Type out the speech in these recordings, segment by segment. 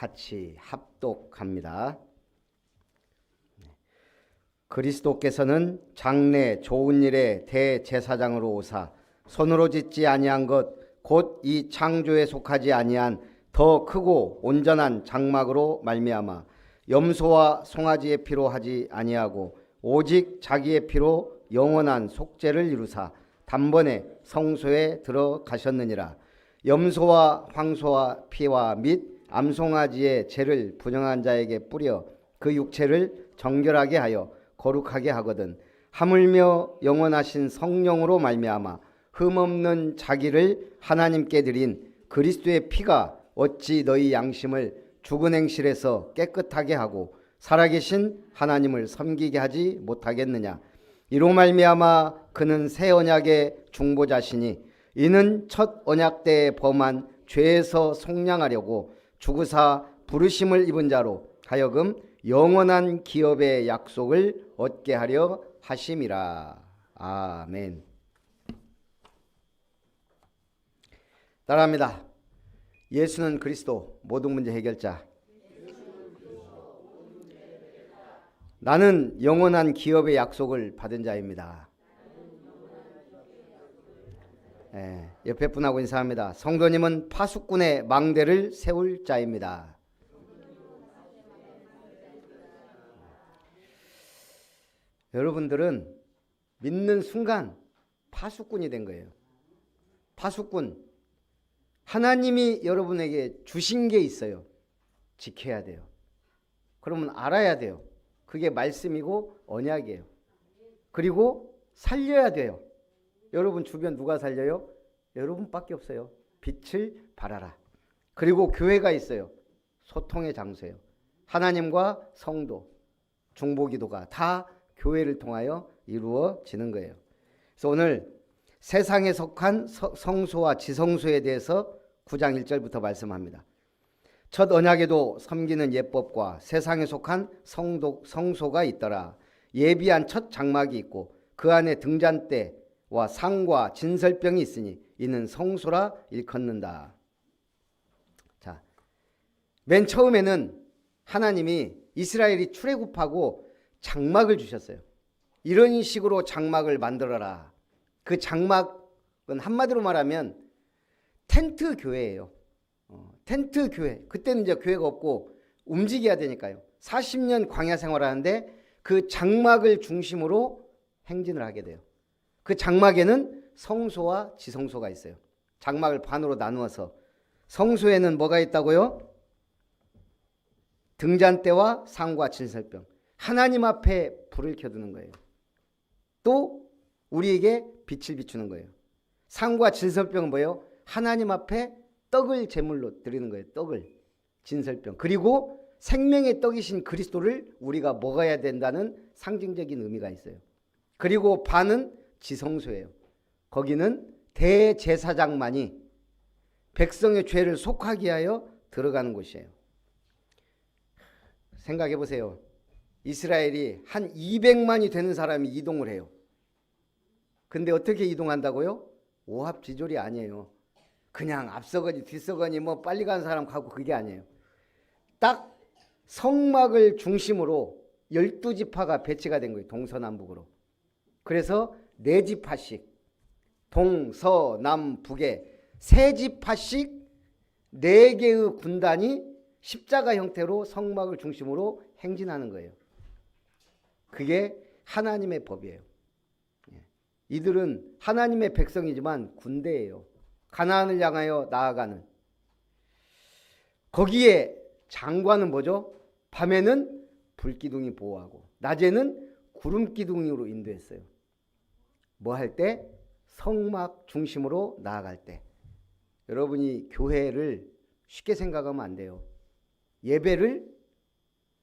같이 합독합니다. 그리스도께서는 장래 좋은 일의 대제사장으로 오사 손으로 짓지 아니한 것 곧 이 창조에 속하지 아니한 더 크고 온전한 장막으로 말미암아 염소와 송아지의 피로 하지 아니하고 오직 자기의 피로 영원한 속죄를 이루사 단번에 성소에 들어가셨느니라. 염소와 황소와 피와 및 암송아지의 죄를 분영한 자에게 뿌려 그 육체를 정결하게 하여 거룩하게 하거든 하물며 영원하신 성령으로 말미암아 흠없는 자기를 하나님께 드린 그리스도의 피가 어찌 너희 양심을 죽은 행실에서 깨끗하게 하고 살아계신 하나님을 섬기게 하지 못하겠느냐. 이로 말미암아 그는 새 언약의 중보자시니 이는 첫 언약 때에 범한 죄에서 속량하려고 죽으사 부르심을 입은 자로 하여금 영원한 기업의 약속을 얻게 하려 하심이라. 아멘. 따라합니다. 예수는 그리스도 모든 문제 해결자. 나는 영원한 기업의 약속을 받은 자입니다. 옆에 분하고 인사합니다. 성도님은 파수꾼의 망대를 세울 자입니다. 여러분들은 믿는 순간 파수꾼이 된 거예요. 파수꾼. 하나님이 여러분에게 주신 게 있어요. 지켜야 돼요. 그러면 알아야 돼요. 그게 말씀이고 언약이에요. 그리고 살려야 돼요. 여러분 주변 누가 살려요? 여러분밖에 없어요. 빛을 발하라. 그리고 교회가 있어요. 소통의 장소예요. 하나님과 성도, 중보기도가 다 교회를 통하여 이루어지는 거예요. 그래서 오늘 세상에 속한 성소와 지성소에 대해서 9장 1절부터 말씀합니다. 첫 언약에도 섬기는 예법과 세상에 속한 성소가 있더라. 예비한 첫 장막이 있고 그 안에 등잔대와 상과 진설병이 있으니 이는 성소라 일컫는다. 자, 맨 처음에는 하나님이 이스라엘이 출애굽하고 장막을 주셨어요. 이런 식으로 장막을 만들어라. 그 장막은 한마디로 말하면 텐트 교회예요. 텐트 교회. 그때는 이제 교회가 없고 움직여야 되니까요. 40년 광야 생활하는데 그 장막을 중심으로 행진을 하게 돼요. 그 장막에는 성소와 지성소가 있어요. 장막을 반으로 나누어서 성소에는 뭐가 있다고요? 등잔대와 상과 진설병. 하나님 앞에 불을 켜두는 거예요. 또 우리에게 빛을 비추는 거예요. 상과 진설병은 뭐예요? 하나님 앞에 떡을 제물로 드리는 거예요. 떡을. 진설병. 그리고 생명의 떡이신 그리스도를 우리가 먹어야 된다는 상징적인 의미가 있어요. 그리고 반은 지성소예요. 거기는 대제사장만이 백성의 죄를 속하게 하여 들어가는 곳이에요. 생각해 보세요. 이스라엘이 한 200만이 되는 사람이 이동을 해요. 근데 어떻게 이동한다고요? 오합지졸이 아니에요. 그냥 앞서거니 뒤서거니 뭐 빨리 가는 사람 가고 그게 아니에요. 딱 성막을 중심으로 12지파가 배치가 된 거예요. 동서남북으로. 그래서 4지파씩 동서남북에 3지파씩 4개의 군단이 십자가 형태로 성막을 중심으로 행진하는 거예요. 그게 하나님의 법이에요. 이들은 하나님의 백성이지만 군대예요. 가나안을 향하여 나아가는. 거기에 장관은 뭐죠? 밤에는 불기둥이 보호하고 낮에는 구름기둥으로 인도했어요. 뭐 할 때? 성막 중심으로 나아갈 때. 여러분이 교회를 쉽게 생각하면 안 돼요. 예배를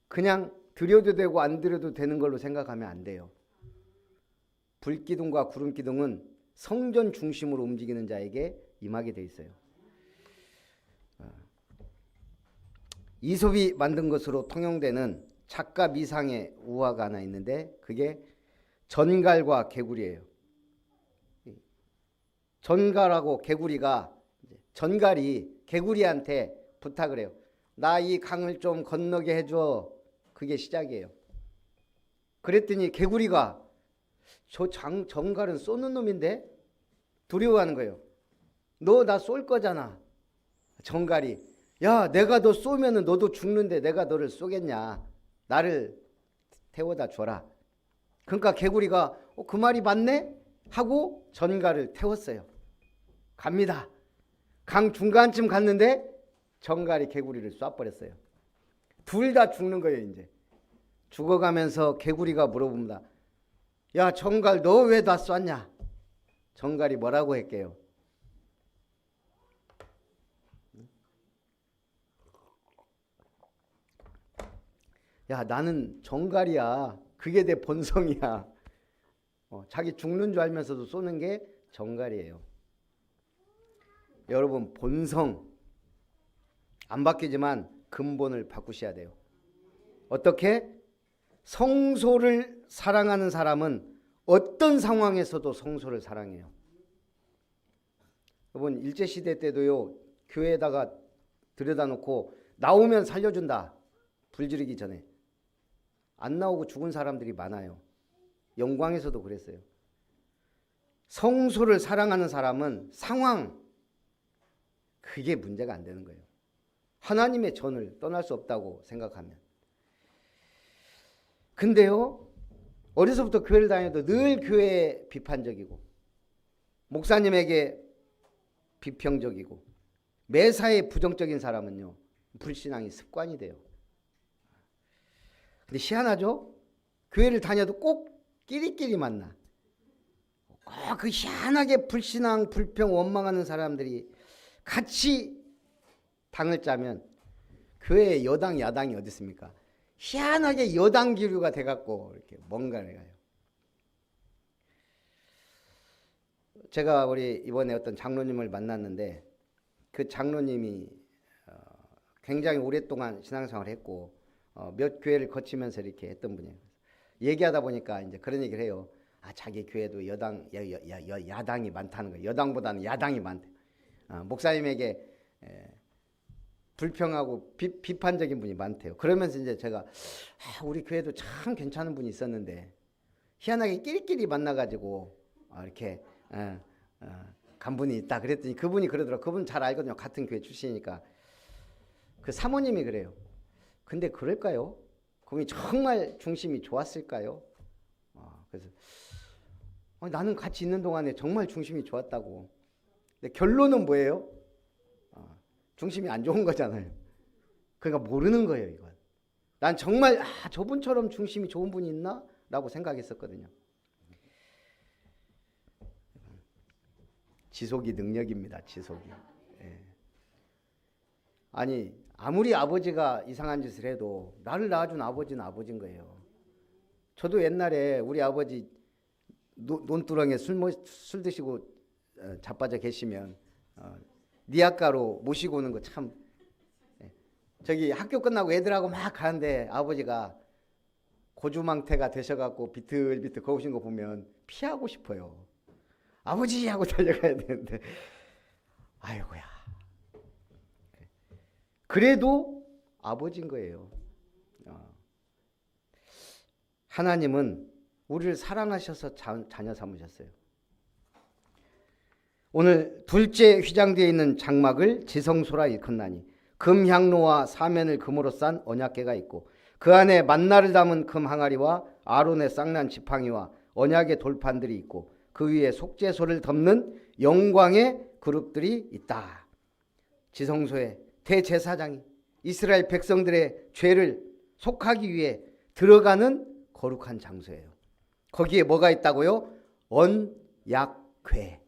그냥 드려도 되고 안 드려도 되는 걸로 생각하면 안 돼요. 불기둥과 구름기둥은 성전 중심으로 움직이는 자에게 임하게 돼 있어요. 이솝이 만든 것으로 통용되는 작가 미상의 우화가 하나 있는데 그게 전갈과 개구리예요. 전갈하고 개구리가 전갈이 개구리한테 부탁을 해요. 나 이 강을 좀 건너게 해줘. 그게 시작이에요. 그랬더니 개구리가 저 정갈은 쏘는 놈인데 두려워하는 거예요. 너 나 쏠 거잖아. 정갈이 야 내가 너 쏘면은 너도 죽는데 내가 너를 쏘겠냐. 나를 태워다 줘라. 그러니까 개구리가 그 말이 맞네 하고 정갈을 태웠어요. 갑니다. 강 중간쯤 갔는데 정갈이 개구리를 쏴버렸어요. 둘 다 죽는 거예요. 이제 죽어가면서 개구리가 물어봅니다. 야 정갈 너 왜 나 쐈냐. 정갈이 뭐라고 할게요. 야 나는 정갈이야. 그게 내 본성이야. 자기 죽는 줄 알면서도 쏘는 게 정갈이에요. 여러분 본성 안 바뀌지만 근본을 바꾸셔야 돼요. 어떻게? 성소를 사랑하는 사람은 어떤 상황에서도 성소를 사랑해요. 여러분 일제시대 때도요. 교회에다가 들여다놓고 나오면 살려준다. 불 지르기 전에. 안 나오고 죽은 사람들이 많아요. 영광에서도 그랬어요. 성소를 사랑하는 사람은 상황 그게 문제가 안 되는 거예요. 하나님의 전을 떠날 수 없다고 생각하면. 근데요. 어려서부터 교회를 다녀도 늘 교회에 비판적이고 목사님에게 비평적이고 매사에 부정적인 사람은요. 불신앙이 습관이 돼요. 근데 희한하죠? 교회를 다녀도 꼭 끼리끼리 만나. 꼭 그 희한하게 불신앙, 불평, 원망하는 사람들이 같이 당을 짜면 교회에 여당, 야당이 어디 있습니까? 희한하게 여당 기류가 돼갖고 이렇게 뭔가를 가요. 제가 우리 이번에 어떤 장로님을 만났는데 그 장로님이 굉장히 오랫동안 신앙생활을 했고 몇 교회를 거치면서 이렇게 했던 분이에요. 얘기하다 보니까 이제 그런 얘기를 해요. 자기 교회도 야당이 많다는 거예요. 여당보다는 야당이 많대. 목사님에게 불평하고 비판적인 분이 많대요. 그러면서 이제 제가 우리 교회도 참 괜찮은 분이 있었는데 희한하게 끼리끼리 만나가지고 이렇게 간 분이 있다 그랬더니 그분이 그러더라고요. 그분 잘 알거든요. 같은 교회 출신이니까. 그 사모님이 그래요. 근데 그럴까요? 그분이 정말 중심이 좋았을까요? 그래서 나는 같이 있는 동안에 정말 중심이 좋았다고. 근데 결론은 뭐예요? 중심이 안 좋은 거잖아요. 그러니까 모르는 거예요. 이건. 난 정말 저분처럼 중심이 좋은 분이 있나? 라고 생각했었거든요. 지속이 능력입니다. 지속이. 예. 아니 아무리 아버지가 이상한 짓을 해도 나를 낳아준 아버지는 아버지인 거예요. 저도 옛날에 우리 아버지 논두렁에 술 드시고 자빠져 계시면 니아가로 모시고 오는 거 참 저기 학교 끝나고 애들하고 막 가는데 아버지가 고주망태가 되셔갖고 비틀비틀 거우신 거 보면 피하고 싶어요. 아버지 하고 달려가야 되는데 아이고야. 그래도 아버지인 거예요. 하나님은 우리를 사랑하셔서 자녀 삼으셨어요. 오늘 둘째 휘장되어 있는 장막을 지성소라 일컫나니 금향로와 사면을 금으로 싼 언약궤가 있고 그 안에 만나를 담은 금 항아리와 아론의 쌍난 지팡이와 언약의 돌판들이 있고 그 위에 속죄소를 덮는 영광의 그룹들이 있다. 지성소에 대제사장이 이스라엘 백성들의 죄를 속하기 위해 들어가는 거룩한 장소예요. 거기에 뭐가 있다고요? 언약궤.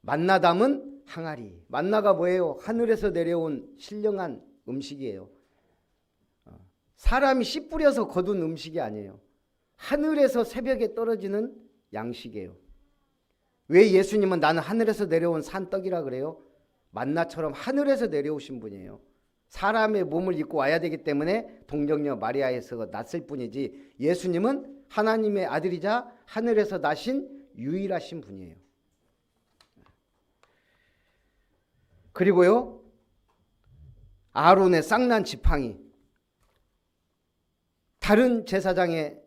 만나 담은 항아리. 만나가 뭐예요? 하늘에서 내려온 신령한 음식이에요. 사람이 씨 뿌려서 거둔 음식이 아니에요. 하늘에서 새벽에 떨어지는 양식이에요. 왜 예수님은 나는 하늘에서 내려온 산떡이라 그래요? 만나처럼 하늘에서 내려오신 분이에요. 사람의 몸을 입고 와야 되기 때문에 동정녀 마리아에서 났을 뿐이지 예수님은 하나님의 아들이자 하늘에서 나신 유일하신 분이에요. 그리고요 아론의 쌍난 지팡이, 다른 제사장의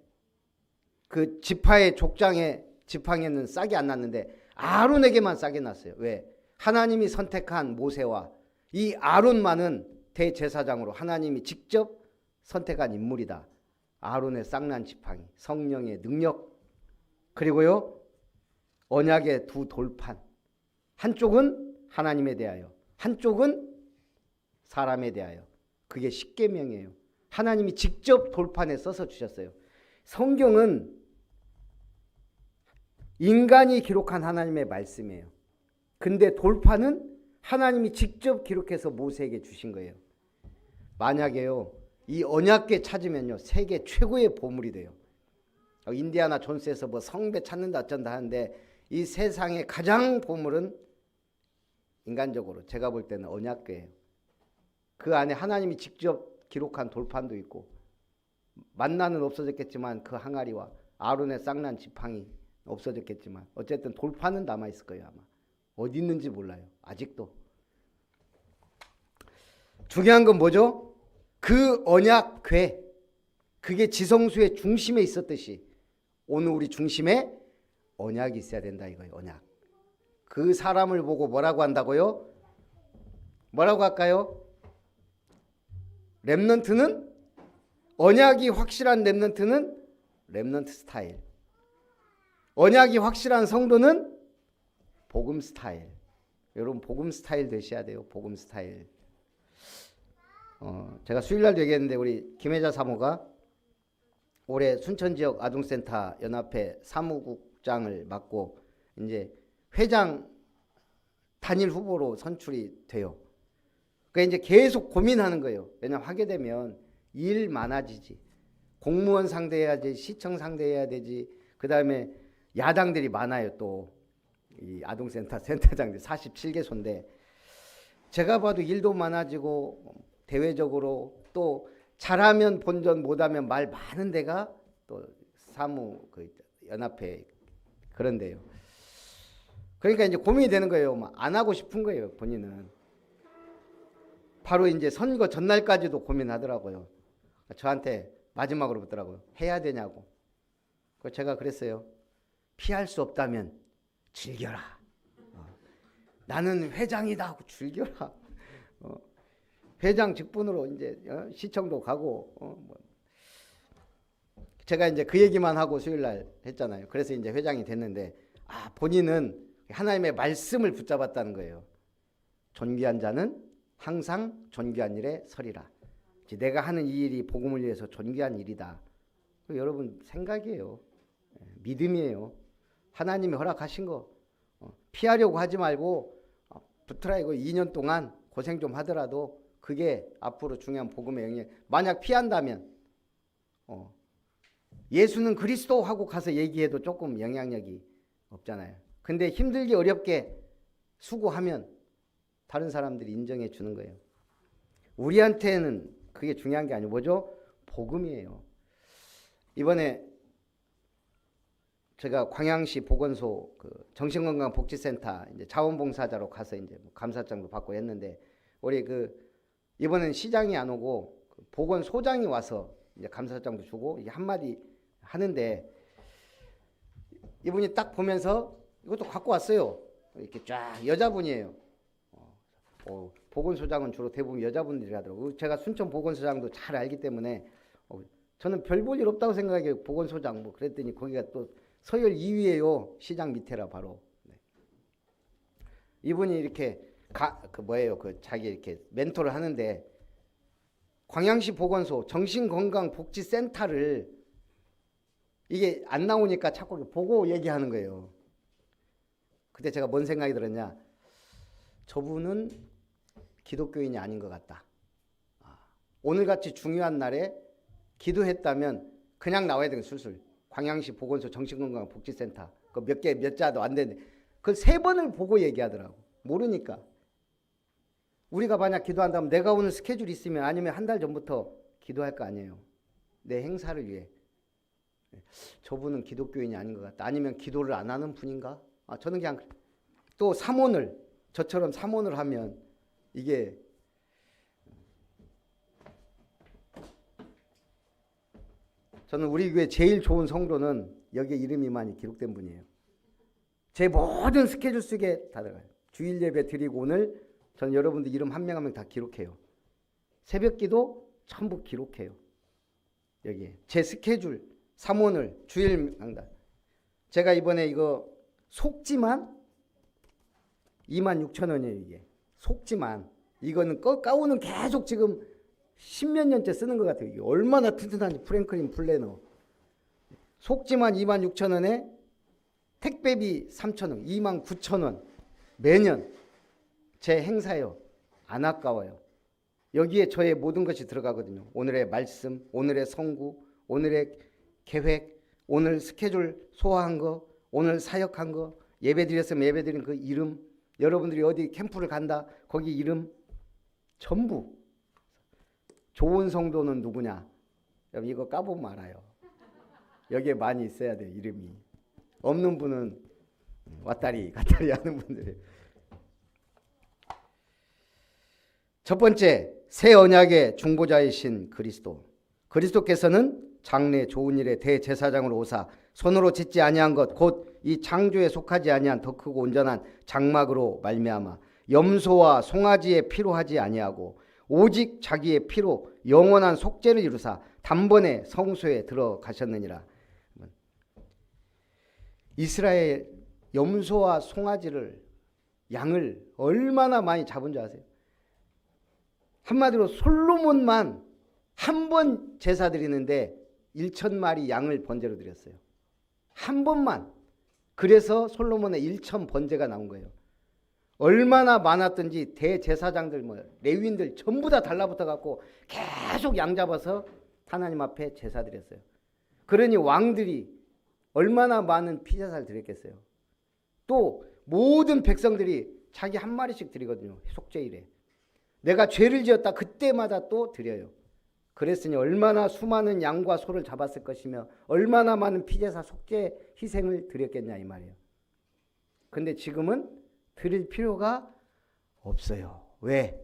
그 지파의 족장의 지팡이는 싹이 안 났는데 아론에게만 싹이 났어요. 왜? 하나님이 선택한 모세와 이 아론만은 대제사장으로 하나님이 직접 선택한 인물이다. 아론의 쌍난 지팡이, 성령의 능력, 그리고요 언약의 두 돌판, 한쪽은 하나님에 대하여, 한쪽은 사람에 대하여. 그게 십계명이에요. 하나님이 직접 돌판에 써서 주셨어요. 성경은 인간이 기록한 하나님의 말씀이에요. 근데 돌판은 하나님이 직접 기록해서 모세에게 주신 거예요. 만약에요 이 언약궤 찾으면요 세계 최고의 보물이 돼요. 인디아나 존스에서 뭐 성배 찾는다 어쩐다 하는데 이 세상의 가장 보물은 인간적으로 제가 볼 때는 언약궤예요. 그 안에 하나님이 직접 기록한 돌판도 있고, 만나는 없어졌겠지만 그 항아리와 아론의 쌍난 지팡이 없어졌겠지만 어쨌든 돌판은 남아있을 거예요. 아마 어디 있는지 몰라요. 아직도. 중요한 건 뭐죠? 그 언약궤, 그게 지성소의 중심에 있었듯이 오늘 우리 중심에 언약이 있어야 된다 이거예요. 언약. 그 사람을 보고 뭐라고 한다고요? 뭐라고 할까요? 렘넌트는, 언약이 확실한 렘넌트는 렘넌트 스타일, 언약이 확실한 성도는 복음 스타일. 여러분 복음 스타일 되셔야 돼요. 복음 스타일. 제가 수요일날도 얘기했는데 우리 김혜자 사모가 올해 순천지역 아동센터 연합회 사무국장을 맡고 이제 회장 단일 후보로 선출이 돼요. 그러니까 이제 계속 고민하는 거예요. 왜냐면 하게 되면 일 많아지지. 공무원 상대해야 되지, 시청 상대해야 되지. 그 다음에 야당들이 많아요. 또 이 아동센터 센터장들 47개소인데 제가 봐도 일도 많아지고 대외적으로 또 잘하면 본전, 못하면 말 많은 데가 또 사무 그 연합회 그런데요. 그러니까 이제 고민이 되는 거예요. 안 하고 싶은 거예요. 본인은. 바로 이제 선거 전날까지도 고민하더라고요. 저한테 마지막으로 묻더라고요. 해야 되냐고. 제가 그랬어요. 피할 수 없다면 즐겨라. 나는 회장이다 하고 즐겨라. 회장 직분으로 이제 시청도 가고 제가 이제 그 얘기만 하고 수요일날 했잖아요. 그래서 이제 회장이 됐는데 본인은 하나님의 말씀을 붙잡았다는 거예요. 존귀한 자는 항상 존귀한 일에 서리라. 내가 하는 이 일이 복음을 위해서 존귀한 일이다. 여러분 생각이에요. 믿음이에요. 하나님이 허락하신 거 피하려고 하지 말고 붙으라. 이거 2년 동안 고생 좀 하더라도 그게 앞으로 중요한 복음의 영역. 만약 피한다면 예수는 그리스도 하고 가서 얘기해도 조금 영향력이 없잖아요. 근데 힘들게 어렵게 수고하면 다른 사람들이 인정해 주는 거예요. 우리한테는 그게 중요한 게 아니고 뭐죠? 복음이에요. 이번에 제가 광양시 보건소 그 정신건강복지센터 이제 자원봉사자로 가서 이제 감사장도 받고 했는데 우리 이번엔 시장이 안 오고 보건소장이 와서 이제 감사장도 주고 이게 한마디 하는데 이분이 딱 보면서 이것도 갖고 왔어요. 이렇게 쫙 여자분이에요. 보건소장은 주로 대부분 여자분들이 하더라고요. 제가 순천 보건소장도 잘 알기 때문에 저는 별 볼 일 없다고 생각해요. 보건소장 뭐 그랬더니 거기가 또 서열 2위예요. 시장 밑에라 바로. 네. 이분이 이렇게 자기 이렇게 멘토를 하는데 광양시 보건소 정신건강복지센터를 이게 안 나오니까 자꾸 보고 얘기하는 거예요. 그때 제가 뭔 생각이 들었냐? 저분은 기독교인이 아닌 것 같다. 오늘같이 중요한 날에 기도했다면 그냥 나와야 되는 술술. 광양시 보건소 정신건강복지센터 그 몇 자도 안 되는데 그걸 3번을 보고 얘기하더라고. 모르니까. 우리가 만약 기도한다면 내가 오늘 스케줄 있으면 아니면 한 달 전부터 기도할 거 아니에요. 내 행사를 위해. 저분은 기독교인이 아닌 것 같다. 아니면 기도를 안 하는 분인가? 저는 그냥 또 저처럼 삼원을 하면 이게 저는 우리 교회 제일 좋은 성도는 여기에 이름이 많이 기록된 분이에요. 제 모든 스케줄 속에 다 들어가요. 주일 예배 드리고 오늘 저는 여러분들 이름 한 명 한 명 다 기록해요. 새벽 기도 전부 기록해요. 여기에 제 스케줄, 삼원을, 주일 강단. 제가 이번에 이거 속지만 26,000원이에요. 이게 속지만 이거는 가운은 계속 지금 10몇 년째 쓰는 것 같아요. 이게 얼마나 튼튼한지. 프랭클린 플래너 속지만 26,000원에 택배비 3,000원, 29,000원 매년 제 행사요. 안 아까워요. 여기에 저의 모든 것이 들어가거든요. 오늘의 말씀, 오늘의 성구, 오늘의 계획, 오늘 스케줄 소화한 거, 오늘 사역한 거, 예배 드렸으면 예배 드린 그 이름, 여러분들이 어디 캠프를 간다 거기 이름 전부. 좋은 성도는 누구냐? 여러분 이거 까보면 알아요. 여기에 많이 있어야 돼요. 이름이. 없는 분은 왔다리 갔다리 하는 분들이에요. 첫 번째, 새 언약의 중보자이신 그리스도. 그리스도께서는 장래 좋은 일의 대제사장으로 오사 손으로 짓지 아니한 것 곧 이 창조에 속하지 아니한 더 크고 온전한 장막으로 말미암아 염소와 송아지의 피로 하지 아니하고 오직 자기의 피로 영원한 속죄를 이루사 단번에 성소에 들어가셨느니라. 이스라엘 염소와 송아지를 양을 얼마나 많이 잡은 줄 아세요? 한마디로 솔로몬만 한 번 제사 드리는데 1,000마리 양을 번제로 드렸어요. 한 번만. 그래서 솔로몬의 1,000 번제가 나온 거예요. 얼마나 많았던지 대제사장들 레위인들 전부 다 달라붙어 갖고 계속 양 잡아서 하나님 앞에 제사 드렸어요. 그러니 왕들이 얼마나 많은 피제사를 드렸겠어요. 또 모든 백성들이 자기 한 마리씩 드리거든요. 속죄일에. 내가 죄를 지었다 그때마다 또 드려요. 그랬으니 얼마나 수많은 양과 소를 잡았을 것이며 얼마나 많은 피제사 속죄 희생을 드렸겠냐 이 말이에요. 근데 지금은 드릴 필요가 없어요. 왜?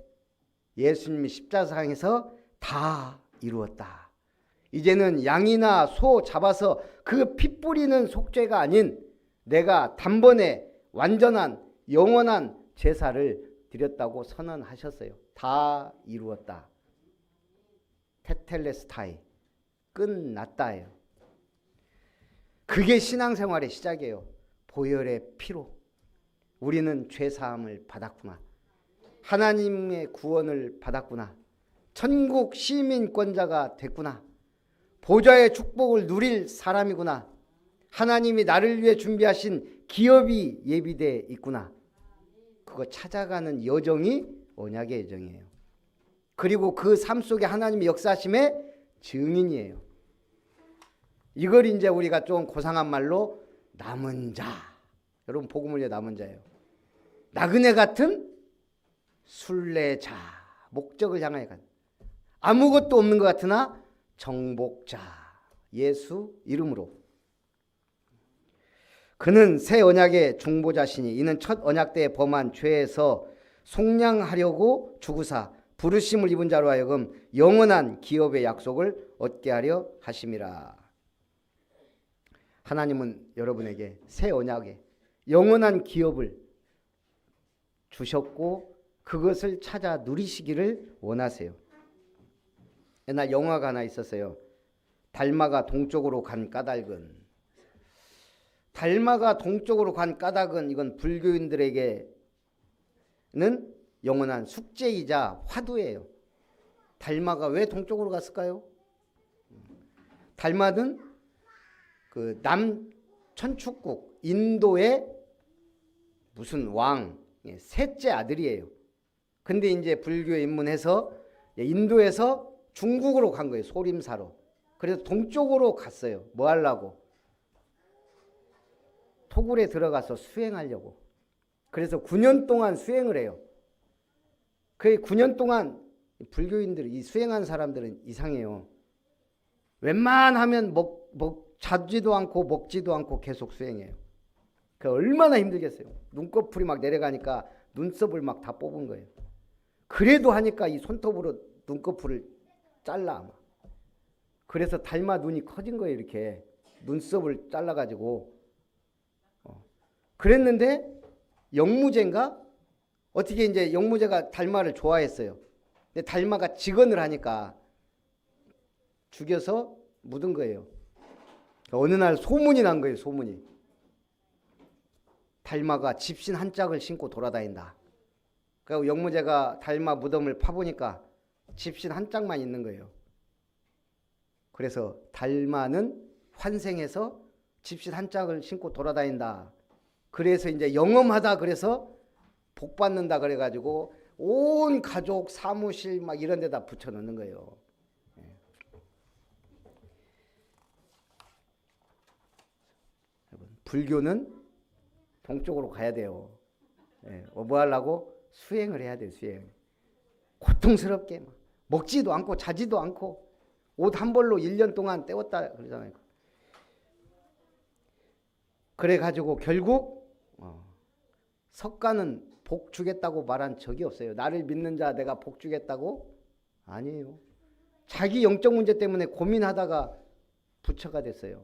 예수님이 십자가상에서 다 이루었다. 이제는 양이나 소 잡아서 그 피 뿌리는 속죄가 아닌 내가 단번에 완전한 영원한 제사를 드렸다고 선언하셨어요. 다 이루었다. 테텔레스타이 끝났다예요. 그게 신앙생활의 시작이에요. 보혈의 피로 우리는 죄사함을 받았구나. 하나님의 구원을 받았구나. 천국 시민권자가 됐구나. 보좌의 축복을 누릴 사람이구나. 하나님이 나를 위해 준비하신 기업이 예비되어 있구나. 그거 찾아가는 여정이 언약의 여정이에요. 그리고 그 삶 속에 하나님의 역사하심의 증인이에요. 이걸 이제 우리가 좀 고상한 말로 남은 자. 여러분 복음을 위해 남은 자예요. 나그네 같은 순례자. 목적을 향하여 간. 아무것도 없는 것 같으나 정복자. 예수 이름으로. 그는 새 언약의 중보자시니 이는 첫 언약 때에 범한 죄에서 속량하려고 죽으사 부르심을 입은 자로 하여금 영원한 기업의 약속을 얻게 하려 하심이라. 하나님은 여러분에게 새 언약의 영원한 기업을 주셨고 그것을 찾아 누리시기를 원하세요. 옛날 영화가 하나 있었어요. 달마가 동쪽으로 간 까닭은. 달마가 동쪽으로 간 까닭은 이건 불교인들에게는 영원한 숙제이자 화두예요. 달마가 왜 동쪽으로 갔을까요? 달마는 그 남천축국 인도의 무슨 왕 셋째 아들이에요. 근데 이제 불교에 입문해서 인도에서 중국으로 간 거예요. 소림사로. 그래서 동쪽으로 갔어요. 뭐 하려고? 토굴에 들어가서 수행하려고. 그래서 9년 동안 수행을 해요. 그 9년 동안 불교인들, 이 수행한 사람들은 이상해요. 웬만하면 자지도 않고 먹지도 않고 계속 수행해요. 그 얼마나 힘들겠어요. 눈꺼풀이 막 내려가니까 눈썹을 막 다 뽑은 거예요. 그래도 하니까 이 손톱으로 눈꺼풀을 잘라. 그래서 닮아 눈이 커진 거예요. 이렇게 눈썹을 잘라가지고. 그랬는데 영무제인가? 어떻게 이제 영무제가 달마를 좋아했어요. 근데 달마가 직언을 하니까 죽여서 묻은 거예요. 어느 날 소문이 난 거예요. 소문이. 달마가 집신 한 짝을 신고 돌아다닌다. 그리고 영무제가 달마 무덤을 파보니까 집신 한 짝만 있는 거예요. 그래서 달마는 환생해서 집신 한 짝을 신고 돌아다닌다. 그래서 이제 영험하다 그래서 복 받는다 그래가지고 온 가족 사무실 막 이런 데다 붙여놓는 거예요. 불교는 동쪽으로 가야 돼요. 뭐 하려고? 수행을 해야 돼요. 수행. 고통스럽게 막 먹지도 않고 자지도 않고 옷 한 벌로 1년 동안 때웠다 그러잖아요. 그래가지고 결국 석가는 복 주겠다고 말한 적이 없어요. 나를 믿는 자 내가 복 주겠다고? 아니에요. 자기 영적 문제 때문에 고민하다가 부처가 됐어요.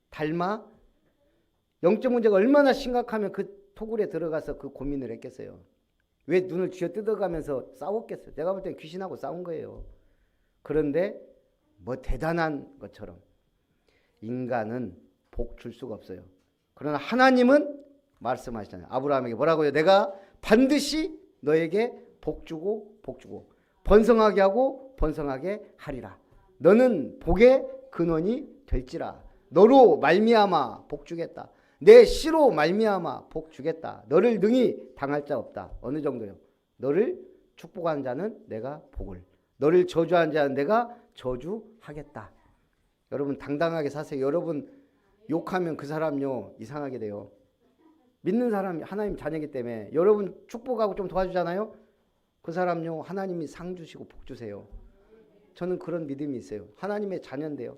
달마 영적 문제가 얼마나 심각하면 그 토굴에 들어가서 그 고민을 했겠어요. 왜 눈을 쥐어 뜯어가면서 싸웠겠어요. 내가 볼 땐 귀신하고 싸운 거예요. 그런데 뭐 대단한 것처럼 인간은 복 줄 수가 없어요. 그러나 하나님은 말씀하시잖아요. 아브라함에게 뭐라고요? 내가 반드시 너에게 복 주고 번성하게 하고 번성하게 하리라. 너는 복의 근원이 될지라. 너로 말미암아 복 주겠다. 내 씨로 말미암아 복 주겠다. 너를 능히 당할 자 없다. 어느 정도요? 너를 축복하는 자는 내가 복을, 너를 저주하는 자는 내가 저주하겠다. 여러분 당당하게 사세요. 여러분 욕하면 그 사람요 이상하게 돼요. 믿는 사람이 하나님 자녀이기 때문에 여러분 축복하고 좀 도와주잖아요. 그 사람요 하나님이 상 주시고 복 주세요. 저는 그런 믿음이 있어요. 하나님의 자녀인데요.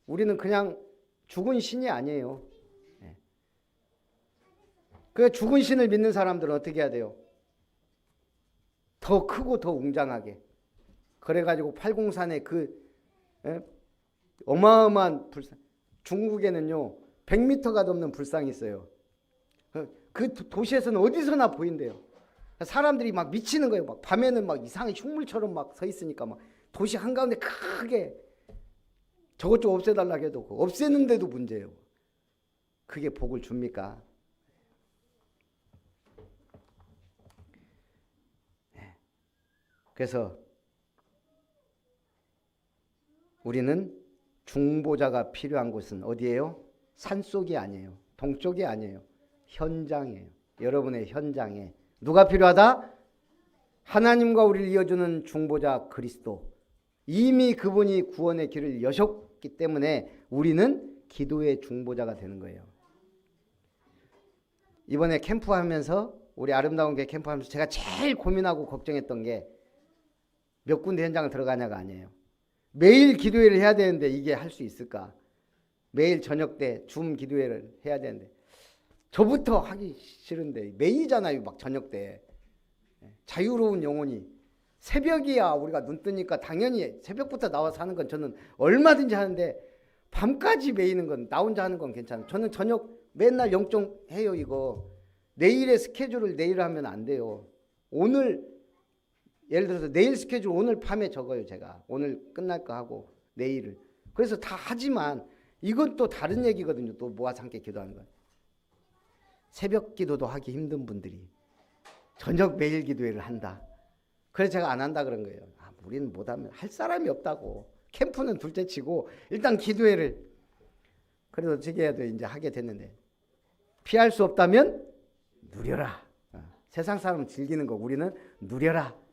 우리는 그냥 죽은 신이 아니에요. 그 죽은 신을 믿는 사람들은 어떻게 해야 돼요? 더 크고 더 웅장하게. 그래가지고 팔공산에 그 어마어마한 불상, 중국에는요 100m가 넘는 불상이 있어요. 그 도시에서는 어디서나 보인대요. 사람들이 막 미치는 거예요. 막 밤에는 막 이상한 흉물처럼 막 서 있으니까 막 도시 한가운데 크게 저것 좀 없애달라고 해도 없애는데도 문제예요. 그게 복을 줍니까? 그래서 우리는 중보자가 필요한 곳은 어디예요? 산속이 아니에요. 동쪽이 아니에요. 현장이에요. 여러분의 현장에 누가 필요하다? 하나님과 우리를 이어주는 중보자 그리스도. 이미 그분이 구원의 길을 여셨기 때문에 우리는 기도의 중보자가 되는 거예요. 이번에 캠프하면서 우리 아름다운 게 캠프하면서 제가 제일 고민하고 걱정했던 게 몇 군데 현장을 들어가냐가 아니에요. 매일 기도회를 해야 되는데 이게 할 수 있을까? 매일 저녁 때 줌 기도회를 해야 되는데 저부터 하기 싫은데 매일이잖아요. 막 저녁 때 자유로운 영혼이 새벽이야 우리가 눈 뜨니까 당연히 새벽부터 나와서 하는 건 저는 얼마든지 하는데 밤까지 매이는 건 나 혼자 하는 건 괜찮아요. 저는 저녁 맨날 영종해요. 이거 내일의 스케줄을 내일 하면 안 돼요. 오늘 예를 들어서 내일 스케줄 오늘 밤에 적어요. 제가 오늘 끝날 거 하고 내일을. 그래서 다 하지만 이건 또 다른 얘기거든요. 또 모아서 함께 기도하는 건. 새벽 기도도 하기 힘든 분들이 저녁 매일 기도회를 한다. 그래서 제가 안 한다 그런 거예요. 우리는 못하면 할 사람이 없다고. 캠프는 둘째치고 일단 기도회를. 그래서 어떻게 해야 돼? 이제 하게 됐는데 피할 수 없다면 누려라. 세상 사람은 즐기는 거 우리는 누려라.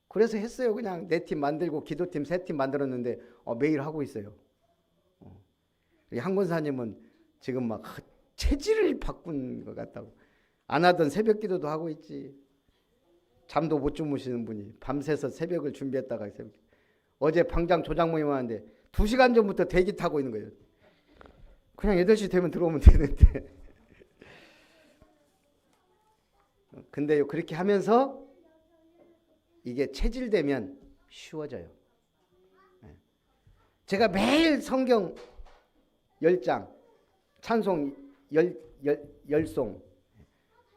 그래서 했어요. 그냥 내 팀 만들고 기도팀 3팀 만들었는데 매일 하고 있어요. 한 권사님은 지금 막 체질을 바꾼 것 같다고. 안 하던 새벽 기도도 하고 있지. 잠도 못 주무시는 분이 밤새서 새벽을 준비했다가 새벽. 어제 방장 조장 모임 하는데 2시간 전부터 대기 타고 있는 거예요. 그냥 8시 되면 들어오면 되는데. 근데요 그렇게 하면서 이게 체질되면 쉬워져요. 제가 매일 성경 10장, 찬송 10송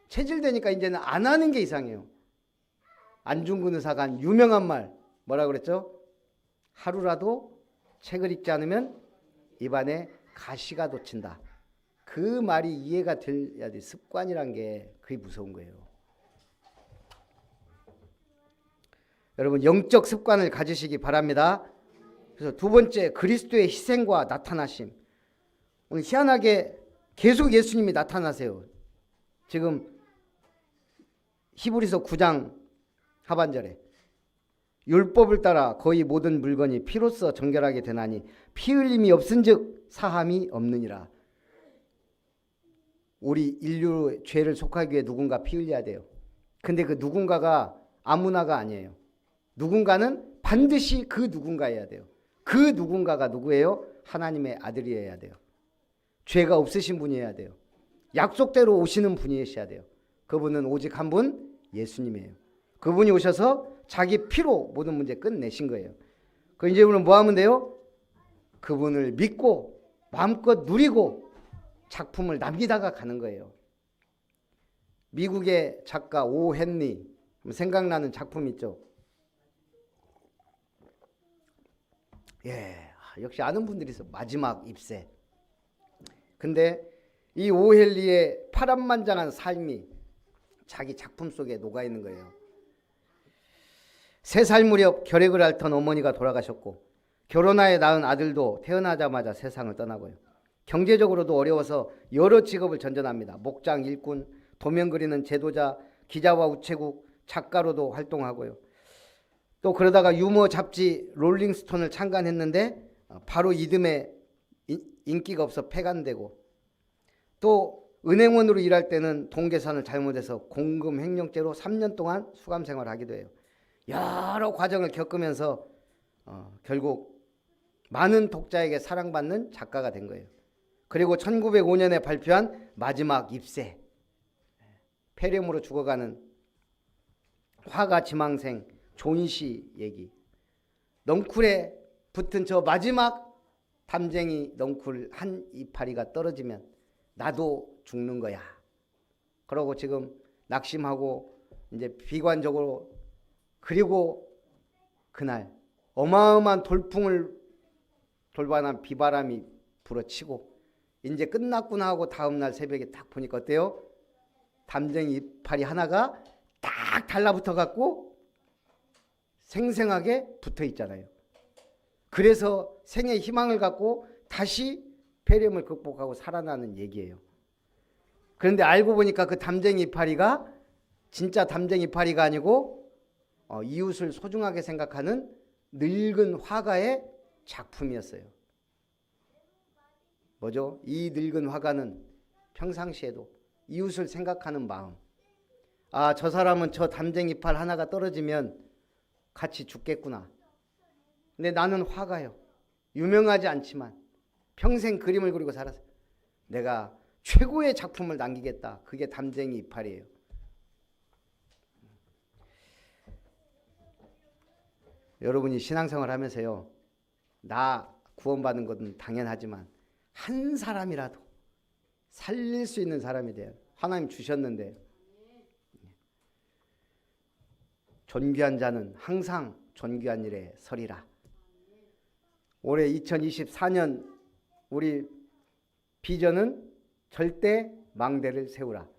체질되니까 이제는 안 하는 게 이상해요. 안중근 의사가 한 유명한 말 뭐라 그랬죠? 하루라도 책을 읽지 않으면 입안에 가시가 돋친다. 그 말이 이해가 돼야 돼. 습관이란 게 그게 무서운 거예요. 여러분 영적 습관을 가지시기 바랍니다. 그래서 두 번째, 그리스도의 희생과 나타나심. 오늘 희한하게 계속 예수님이 나타나세요. 지금 히브리서 9장 하반절에 율법을 따라 거의 모든 물건이 피로써 정결하게 되나니 피 흘림이 없은즉 사함이 없느니라. 우리 인류의 죄를 속하기 위해 누군가 피 흘려야 돼요. 근데 그 누군가가 아무나가 아니에요. 누군가는 반드시 그 누군가여야 돼요. 그 누군가가 누구예요? 하나님의 아들이어야 돼요. 죄가 없으신 분이어야 돼요. 약속대로 오시는 분이셔야 돼요. 그분은 오직 한 분, 예수님이에요. 그분이 오셔서 자기 피로 모든 문제 끝내신 거예요. 그 이제 우리는 뭐 하면 돼요? 그분을 믿고 마음껏 누리고 작품을 남기다가 가는 거예요. 미국의 작가 오 헨리, 생각나는 작품 있죠? 예, 역시 아는 분들이 있어. 마지막 잎새. 근데 이 오 헨리의 파란만장한 삶이 자기 작품 속에 녹아있는 거예요. 3살 무렵 결핵을 앓던 어머니가 돌아가셨고 결혼하여 낳은 아들도 태어나자마자 세상을 떠나고요. 경제적으로도 어려워서 여러 직업을 전전합니다. 목장, 일꾼, 도면 그리는 제도자, 기자와 우체국, 작가로도 활동하고요. 또 그러다가 유머 잡지 롤링스톤을 창간했는데 바로 이듬해 인기가 없어 폐간되고, 또 은행원으로 일할 때는 동계산을 잘못해서 공금 횡령죄로 3년 동안 수감 생활을 하기도 해요. 여러 과정을 겪으면서 결국 많은 독자에게 사랑받는 작가가 된 거예요. 그리고 1905년에 발표한 마지막 잎새, 폐렴으로 죽어가는 화가 지망생 존씨 얘기. 넝쿨에 붙은 저 마지막 담쟁이 넝쿨 한 이파리가 떨어지면 나도 죽는 거야. 그러고 지금 낙심하고 이제 비관적으로, 그리고 그날 어마어마한 돌반한 비바람이 불어치고 이제 끝났구나 하고 다음날 새벽에 딱 보니까 어때요? 담쟁이 이파리 하나가 딱 달라붙어 갖고 생생하게 붙어 있잖아요. 그래서 생의 희망을 갖고 다시 폐렴을 극복하고 살아나는 얘기예요. 그런데 알고 보니까 그 담쟁이 이파리가 진짜 담쟁이 이파리가 아니고 이웃을 소중하게 생각하는 늙은 화가의 작품이었어요. 뭐죠? 이 늙은 화가는 평상시에도 이웃을 생각하는 마음. 아, 저 사람은 저 담쟁이 이파리 하나가 떨어지면 같이 죽겠구나. 근데 나는 화가요. 유명하지 않지만 평생 그림을 그리고 살았어요. 내가 최고의 작품을 남기겠다. 그게 담쟁이 이파리예요. 여러분이 신앙생활 하면서요, 나 구원받는 것은 당연하지만 한 사람이라도 살릴 수 있는 사람이 돼요. 하나님 주셨는데, 존귀한 자는 항상 존귀한 일에 서리라. 올해 2024년 우리 비전은 절대 망대를 세우라.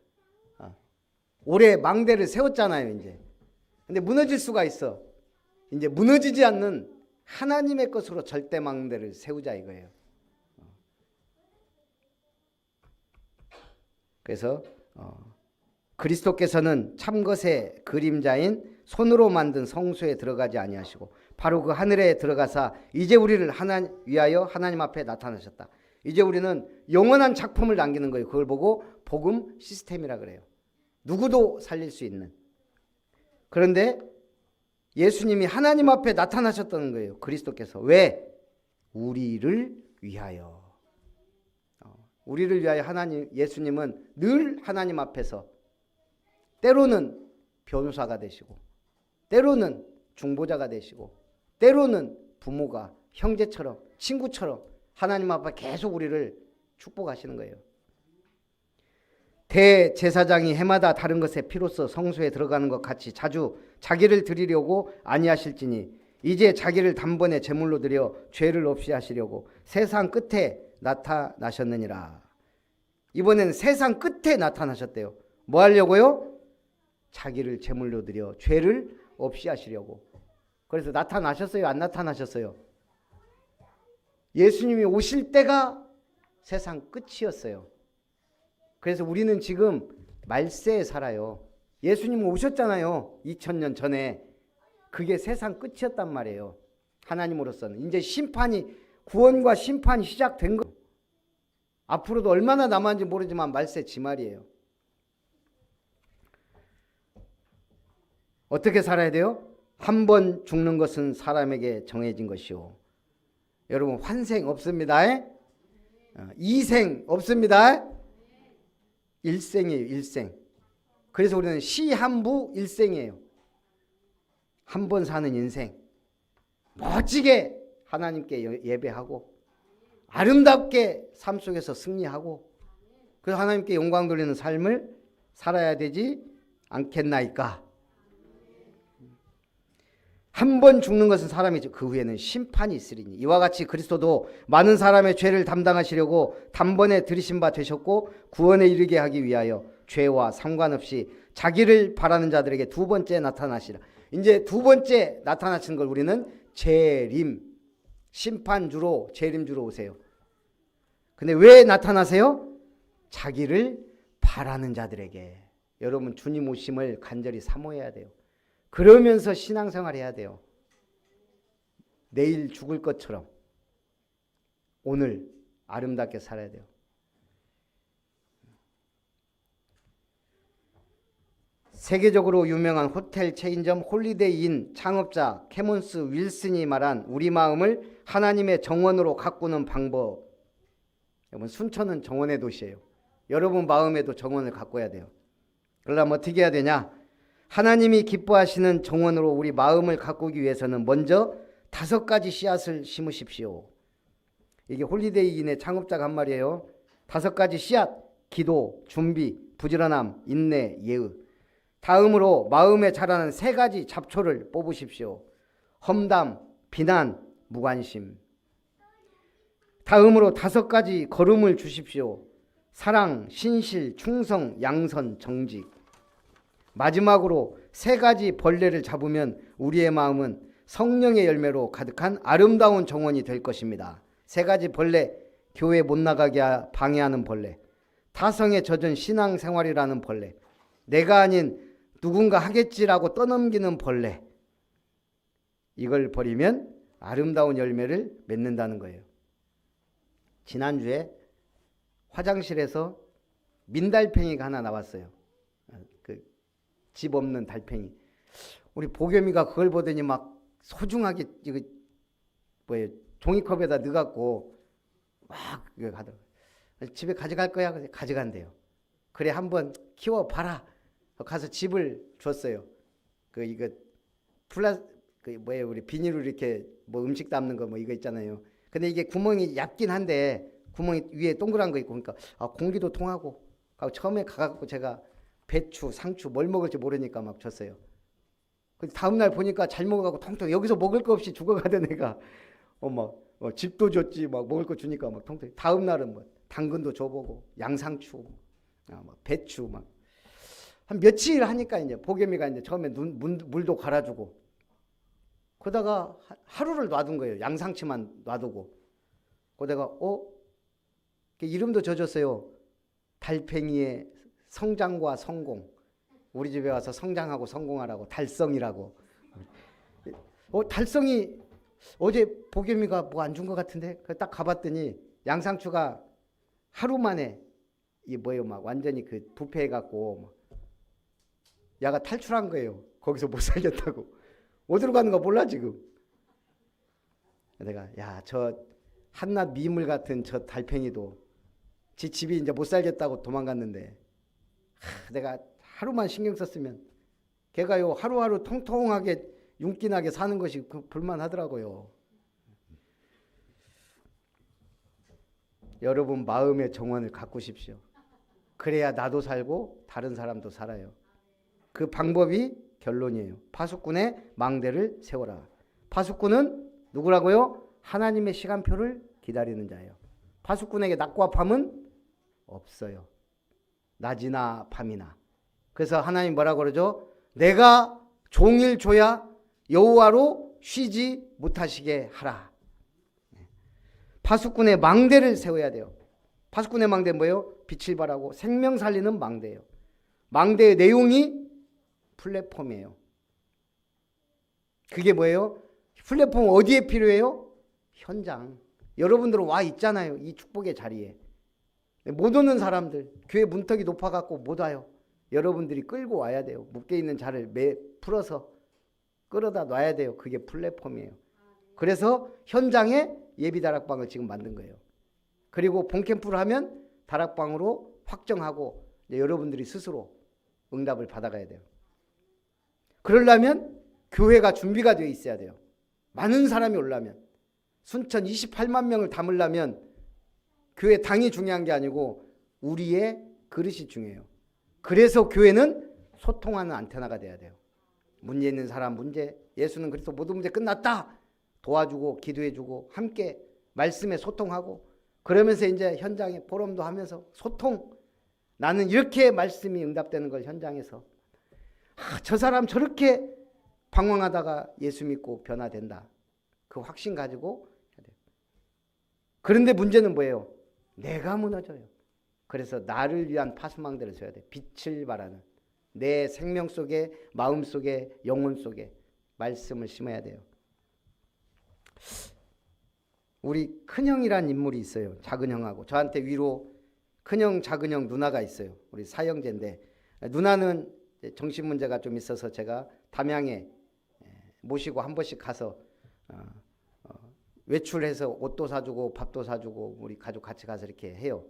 올해 망대를 세웠잖아요, 이제. 근데 무너질 수가 있어. 이제 무너지지 않는 하나님의 것으로 절대 망대를 세우자 이거예요. 그래서 그리스도께서는 참것의 그림자인 손으로 만든 성소에 들어가지 아니하시고 바로 그 하늘에 들어가사 이제 우리를 위하여 하나님 앞에 나타나셨다. 이제 우리는 영원한 작품을 남기는 거예요. 그걸 보고 복음 시스템이라 그래요. 누구도 살릴 수 있는. 그런데 예수님이 하나님 앞에 나타나셨다는 거예요. 그리스도께서. 왜? 우리를 위하여. 우리를 위하여 예수님은 늘 하나님 앞에서 때로는 변호사가 되시고, 때로는 중보자가 되시고, 때로는 부모가 형제처럼, 친구처럼 하나님 앞에 계속 우리를 축복하시는 거예요. 대제사장이 해마다 다른 것에 피로써 성소에 들어가는 것 같이 자주 자기를 드리려고 아니하실지니 이제 자기를 단번에 제물로 드려 죄를 없이 하시려고 세상 끝에 나타나셨느니라. 이번에는 세상 끝에 나타나셨대요. 뭐 하려고요? 자기를 제물로 드려 죄를 없이 하시려고. 그래서 나타나셨어요? 안 나타나셨어요? 예수님이 오실 때가 세상 끝이었어요. 그래서 우리는 지금 말세에 살아요. 예수님 오셨잖아요. 2000년 전에. 그게 세상 끝이었단 말이에요. 하나님으로서는. 이제 심판이, 구원과 심판이 시작된 거. 앞으로도 얼마나 남았는지 모르지만 말세 지말이에요. 어떻게 살아야 돼요? 한 번 죽는 것은 사람에게 정해진 것이요. 여러분, 환생 없습니다. 이생 없습니다. 일생이에요. 일생. 그래서 우리는 시한부 일생이에요. 한 번 사는 인생 멋지게 하나님께 예배하고 아름답게 삶 속에서 승리하고 그래서 하나님께 영광 돌리는 삶을 살아야 되지 않겠나이까. 한 번 죽는 것은 사람이죠. 그 후에는 심판이 있으리니 이와 같이 그리스도도 많은 사람의 죄를 담당하시려고 단번에 들이신 바 되셨고 구원에 이르게 하기 위하여 죄와 상관없이 자기를 바라는 자들에게 두 번째 나타나시라. 이제 두 번째 나타나신 걸 우리는 재림, 심판주로, 재림주로 오세요. 근데 왜 나타나세요? 자기를 바라는 자들에게. 여러분, 주님 오심을 간절히 사모해야 돼요. 그러면서 신앙생활 해야 돼요. 내일 죽을 것처럼 오늘 아름답게 살아야 돼요. 세계적으로 유명한 호텔 체인점 홀리데이인 창업자 캐몬스 윌슨이 말한 우리 마음을 하나님의 정원으로 가꾸는 방법. 여러분, 순천은 정원의 도시예요. 여러분 마음에도 정원을 가꿔야 돼요. 그러려면 어떻게 해야 되냐? 하나님이 기뻐하시는 정원으로 우리 마음을 가꾸기 위해서는 먼저 5가지 씨앗을 심으십시오. 이게 홀리데이인의 창업자가 한 말이에요. 5가지 씨앗: 기도, 준비, 부지런함, 인내, 예의. 다음으로 마음에 자라는 3가지 잡초를 뽑으십시오. 험담, 비난, 무관심. 다음으로 5가지 걸음을 주십시오. 사랑, 신실, 충성, 양선, 정직. 마지막으로 3가지 벌레를 잡으면 우리의 마음은 성령의 열매로 가득한 아름다운 정원이 될 것입니다. 3가지 벌레: 교회 못 나가게 방해하는 벌레, 타성에 젖은 신앙생활이라는 벌레, 내가 아닌 누군가 하겠지라고 떠넘기는 벌레. 이걸 버리면 아름다운 열매를 맺는다는 거예요. 지난주에 화장실에서 민달팽이가 하나 나왔어요. 집 없는 달팽이. 우리 보겸이가 그걸 보더니 막 소중하게 이거 뭐예요, 종이컵에다 넣어갖고 막 이거 하더라고요. 집에 가져갈 거야? 그래서 가져간대요. 그래, 한번 키워봐라. 가서 집을 줬어요. 이거 뭐예요, 우리 비닐로 이렇게 뭐 음식 담는 거 뭐 이거 있잖아요. 근데 이게 구멍이 얇긴 한데 구멍이 위에 동그란 거 있고, 그러니까 공기도 통하고. 처음에 가갖고 제가 배추, 상추 뭘 먹을지 모르니까 막 줬어요. 근데 다음날 보니까 잘 먹어가고 통통, 여기서 먹을 거 없이 죽어가던 애가 집도 줬지, 막 먹을 거 주니까 막 통통. 다음날은 뭐 당근도 줘보고 양상추, 배추 막. 한 며칠 하니까 이제 보겸이가 이제 처음에 물도 갈아주고, 그러다가 하루를 놔둔 거예요. 양상추만 놔두고. 그러다가 이름도 져줬어요. 달팽이의 성장과 성공. 우리 집에 와서 성장하고 성공하라고, 달성이라고. 달성이 어제 보겸이가 뭐 안 준 것 같은데, 딱 가봤더니 양상추가 하루 만에 막 완전히 부패해갖고 야가 탈출한 거예요. 거기서 못 살겠다고. 어디로 가는 거 몰라 지금. 내가 저 한낱 미물 같은 저 달팽이도 지 집이 이제 못 살겠다고 도망갔는데, 내가 하루만 신경 썼으면 걔가요 하루하루 통통하게 윤기나게 사는 것이 불만하더라고요. 여러분 마음의 정원을 가꾸십시오. 그래야 나도 살고 다른 사람도 살아요. 그 방법이 결론이에요. 파수꾼의 망대를 세워라. 파수꾼은 누구라고요? 하나님의 시간표를 기다리는 자예요. 파수꾼에게 낮과 밤은 없어요. 낮이나 밤이나. 그래서 하나님 뭐라고 그러죠? 내가 종일 줘야 여호와로 쉬지 못하시게 하라. 파수꾼의 망대를 세워야 돼요. 파수꾼의 망대는 뭐예요? 빛을 발하고 생명 살리는 망대예요. 망대의 내용이 플랫폼이에요. 그게 뭐예요? 플랫폼 어디에 필요해요? 현장. 여러분들은 와 있잖아요. 이 축복의 자리에. 못 오는 사람들, 교회 문턱이 높아갖고 못 와요. 여러분들이 끌고 와야 돼요. 묶여있는 자를 풀어서 끌어다 놔야 돼요. 그게 플랫폼이에요. 그래서 현장에 예비 다락방을 지금 만든 거예요. 그리고 본캠프를 하면 다락방으로 확정하고 여러분들이 스스로 응답을 받아가야 돼요. 그러려면 교회가 준비가 되어 있어야 돼요. 많은 사람이 오려면, 순천 28만 명을 담으려면 교회 당이 중요한 게 아니고 우리의 그릇이 중요해요. 그래서 교회는 소통하는 안테나가 돼야 돼요. 문제 있는 사람 문제, 예수는 그리스도 모든 문제 끝났다. 도와주고 기도해주고 함께 말씀에 소통하고 그러면서 이제 현장에 포럼도 하면서 소통. 나는 이렇게 말씀이 응답되는 걸 현장에서 저 사람 저렇게 방황하다가 예수 믿고 변화된다. 그 확신 가지고 해야 돼요. 그런데 문제는 뭐예요? 내가 무너져요. 그래서 나를 위한 파수망대를 써야 돼. 빛을 발하는 내 생명 속에 마음 속에 영혼 속에 말씀을 심어야 돼요. 우리 큰형이란 인물이 있어요. 작은형하고 저한테 위로 큰형 작은형 누나가 있어요. 우리 사형제인데 누나는 정신 문제가 좀 있어서 제가 담양에 모시고 한 번씩 가서 외출해서 옷도 사주고 밥도 사주고 우리 가족 같이 가서 이렇게 해요.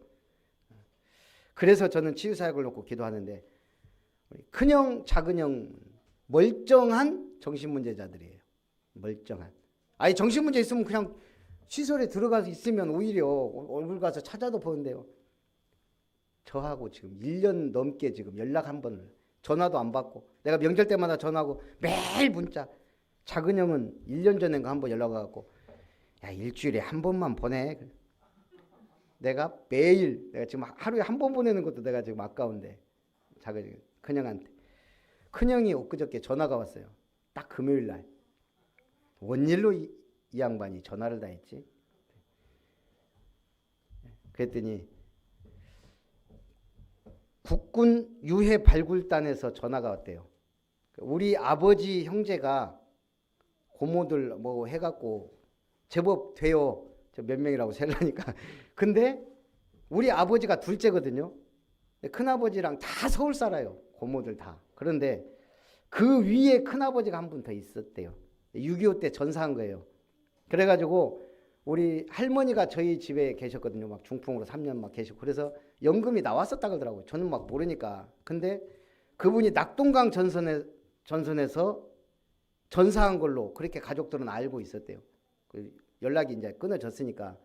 그래서 저는 치유사역을 놓고 기도하는데 우리 큰형 작은형 멀쩡한 정신문제자들이에요. 멀쩡한. 아니 정신문제 있으면 그냥 시설에 들어가서 있으면 오히려 얼굴 가서 찾아도 보는데요. 저하고 지금 1년 넘게 지금 연락 한 번을 전화도 안 받고 내가 명절 때마다 전화하고 매일 문자. 작은 형은 1년 전인가 한 번 연락 와갖고 야 일주일에 한 번만 보내. 내가 매일 내가 지금 하루에 한 번 보내는 것도 내가 지금 아까운데 작은 큰형한테 큰형이 엊그저께 전화가 왔어요. 딱 금요일 날 원일로 이 양반이 전화를 다 했지. 그랬더니 국군 유해 발굴단에서 전화가 왔대요. 우리 아버지 형제가 고모들 뭐 해갖고 제법 돼요. 저 몇 명이라고 세려니까. 근데 우리 아버지가 둘째거든요. 큰아버지랑 다 서울 살아요. 고모들 다. 그런데 그 위에 큰아버지가 한 분 더 있었대요. 6.25 때 전사한 거예요. 그래가지고 우리 할머니가 저희 집에 계셨거든요. 막 중풍으로 3년 막 계시고. 그래서 연금이 나왔었다 그러더라고요. 저는 막 모르니까. 근데 그분이 낙동강 전선에서 전사한 걸로 그렇게 가족들은 알고 있었대요. 연락이 이제 끊어졌으니까.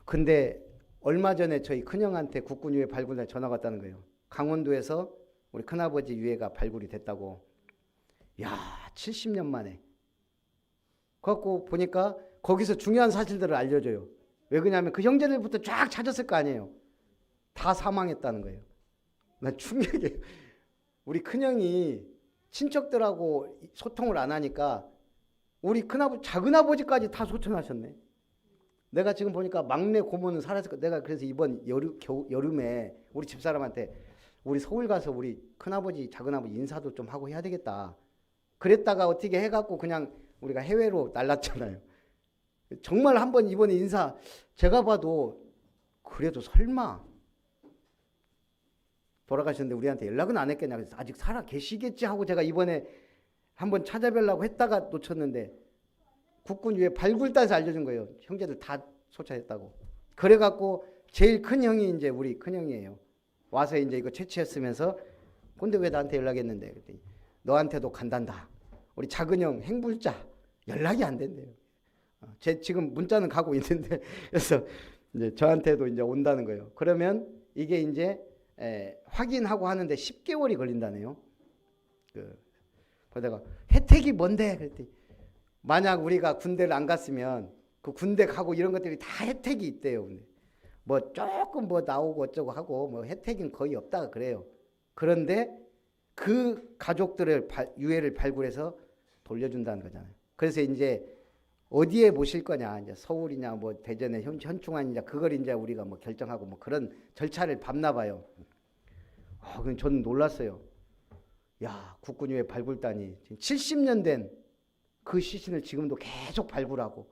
근데 얼마 전에 저희 큰형한테 국군 유해 발굴단에 전화가 왔다는 거예요. 강원도에서 우리 큰아버지 유해가 발굴이 됐다고. 야, 70년 만에. 그래갖고 보니까 거기서 중요한 사실들을 알려줘요. 왜 그러냐면 그 형제들부터 쫙 찾았을 거 아니에요. 다 사망했다는 거예요. 난 충격이에요. 우리 큰형이 친척들하고 소통을 안 하니까 우리 큰아버지, 작은아버지까지 다 소천하셨네. 내가 지금 보니까 막내 고모는 살았을 거. 내가 그래서 이번 여름에 우리 집사람한테 우리 서울 가서 우리 큰아버지, 작은아버지 인사도 좀 하고 해야 되겠다. 그랬다가 어떻게 해갖고 그냥 우리가 해외로 날랐잖아요. 정말 한번 이번에 인사 제가 봐도 그래도 설마 돌아가셨는데 우리한테 연락은 안 했겠냐. 그래서 아직 살아 계시겠지 하고 제가 이번에 한번 찾아뵈려고 했다가 놓쳤는데 국군 유해 발굴단에서 알려준 거예요. 형제들 다 소차했다고. 그래갖고 제일 큰 형이 이제 우리 큰 형이에요. 와서 이제 이거 채취했으면서 근데 왜 나한테 연락했는데 그랬더니 너한테도 간단다. 우리 작은 형 행불자 연락이 안 된대요. 제 지금 문자는 가고 있는데 그래서 이제 저한테도 이제 온다는 거예요. 그러면 이게 이제 확인하고 하는데 10개월이 걸린다네요. 그러다가 혜택이 뭔데? 그랬더니 만약 우리가 군대를 안 갔으면 그 군대 가고 이런 것들이 다 혜택이 있대요. 뭐 조금 뭐 나오고 어쩌고 하고 뭐 혜택은 거의 없다 그래요. 그런데 그 가족들을 유해를 발굴해서 돌려준다는 거잖아요. 그래서 이제 어디에 모실 거냐, 이제 서울이냐, 뭐 대전에 현충원이냐, 그걸 이제 우리가 뭐 결정하고 뭐 그런 절차를 밟나 봐요. 그럼 저는 놀랐어요. 야, 국군유해 발굴단이 70년 된 그 시신을 지금도 계속 발굴하고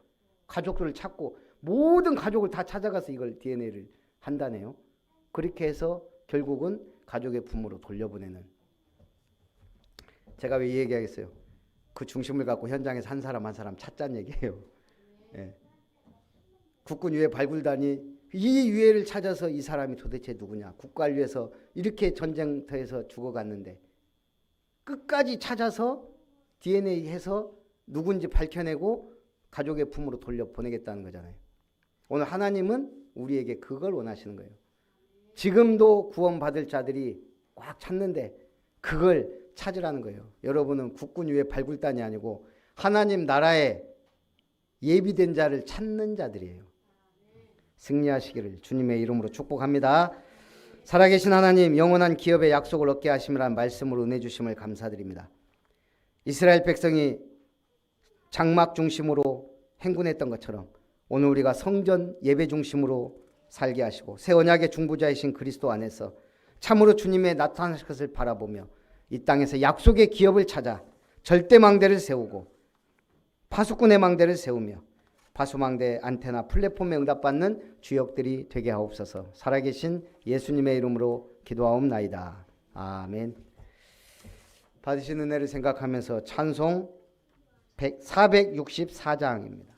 가족들을 찾고 모든 가족을 다 찾아가서 이걸 DNA를 한다네요. 그렇게 해서 결국은 가족의 품으로 돌려보내는. 제가 왜 이 얘기하겠어요? 그 중심을 갖고 현장에서 한 사람 한 사람 찾자는 얘기예요. 예. 국군 유해 발굴단이 이 유해를 찾아서 이 사람이 도대체 누구냐, 국가를 위해서 이렇게 전쟁터에서 죽어갔는데 끝까지 찾아서 DNA 해서 누군지 밝혀내고 가족의 품으로 돌려보내겠다는 거잖아요. 오늘 하나님은 우리에게 그걸 원하시는 거예요. 지금도 구원받을 자들이 꽉 찾는데 그걸 찾으라는 거예요. 여러분은 국군 유해 발굴단이 아니고 하나님 나라에 예비된 자를 찾는 자들이에요. 승리하시기를 주님의 이름으로 축복합니다. 살아계신 하나님, 영원한 기업의 약속을 얻게 하심이란 말씀으로 은혜 주심을 감사드립니다. 이스라엘 백성이 장막 중심으로 행군했던 것처럼 오늘 우리가 성전 예배 중심으로 살게 하시고 새 언약의 중보자이신 그리스도 안에서 참으로 주님의 나타나실 것을 바라보며 이 땅에서 약속의 기업을 찾아 절대망대를 세우고 파수꾼의 망대를 세우며 파수망대 안테나 플랫폼에 응답받는 주역들이 되게 하옵소서. 살아계신 예수님의 이름으로 기도하옵나이다. 아멘. 받으신 은혜를 생각하면서 찬송 464장입니다.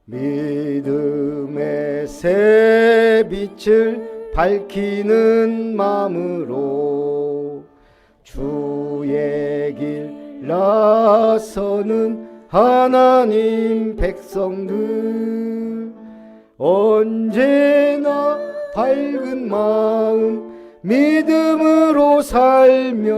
믿음의 새 빛을 밝히는 마음으로 주의 길 나서는 하나님 백성들 언제나 밝은 마음 믿음으로 살면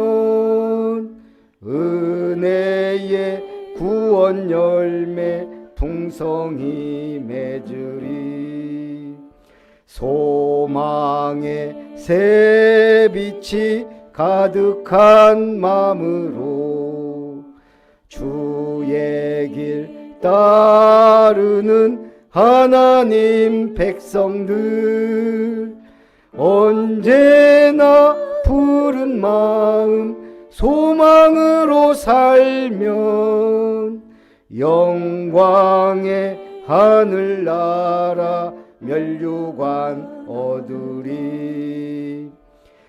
은혜의 구원 열매 풍성히 맺으리. 소망의 새 빛이 가득한 마음으로 주의 길 따르는 하나님 백성들 언제나 푸른 마음 소망으로 살면 영광의 하늘나라 멸류관 얻으리.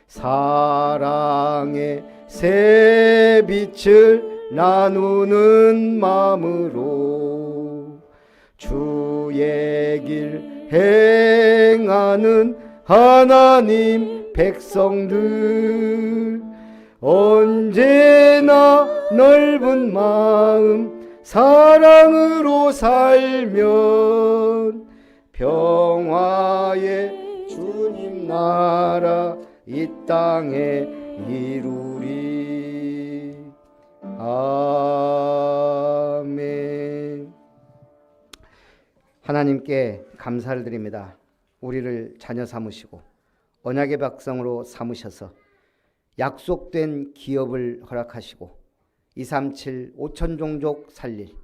사랑의 새 빛을 나누는 마음으로 주의 길 행하는 하나님 백성들 언제나 넓은 마음 사랑으로 살면 평화의 주님 나라 이 땅에 이루리. 아멘. 하나님께 감사를 드립니다. 우리를 자녀 삼으시고 언약의 백성으로 삼으셔서 약속된 기업을 허락하시고 237 5천 종족 살릴,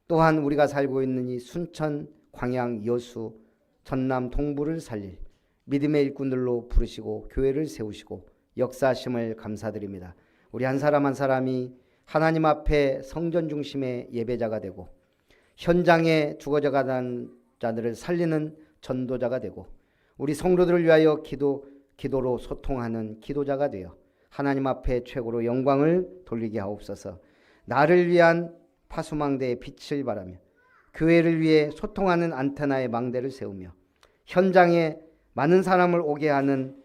또한 우리가 살고 있는 이 순천, 광양, 여수, 전남, 동부를 살릴 믿음의 일꾼들로 부르시고 교회를 세우시고 역사하심을 감사드립니다. 우리 한 사람 한 사람이 하나님 앞에 성전 중심의 예배자가 되고 현장에 죽어져가는 자들을 살리는 전도자가 되고 우리 성도들을 위하여 기도로 소통하는 기도자가 되어 하나님 앞에 최고로 영광을 돌리게 하옵소서. 나를 위한 파수망대의 빛을 바라며 교회를 위해 소통하는 안테나의 망대를 세우며 현장에 많은 사람을 오게 하는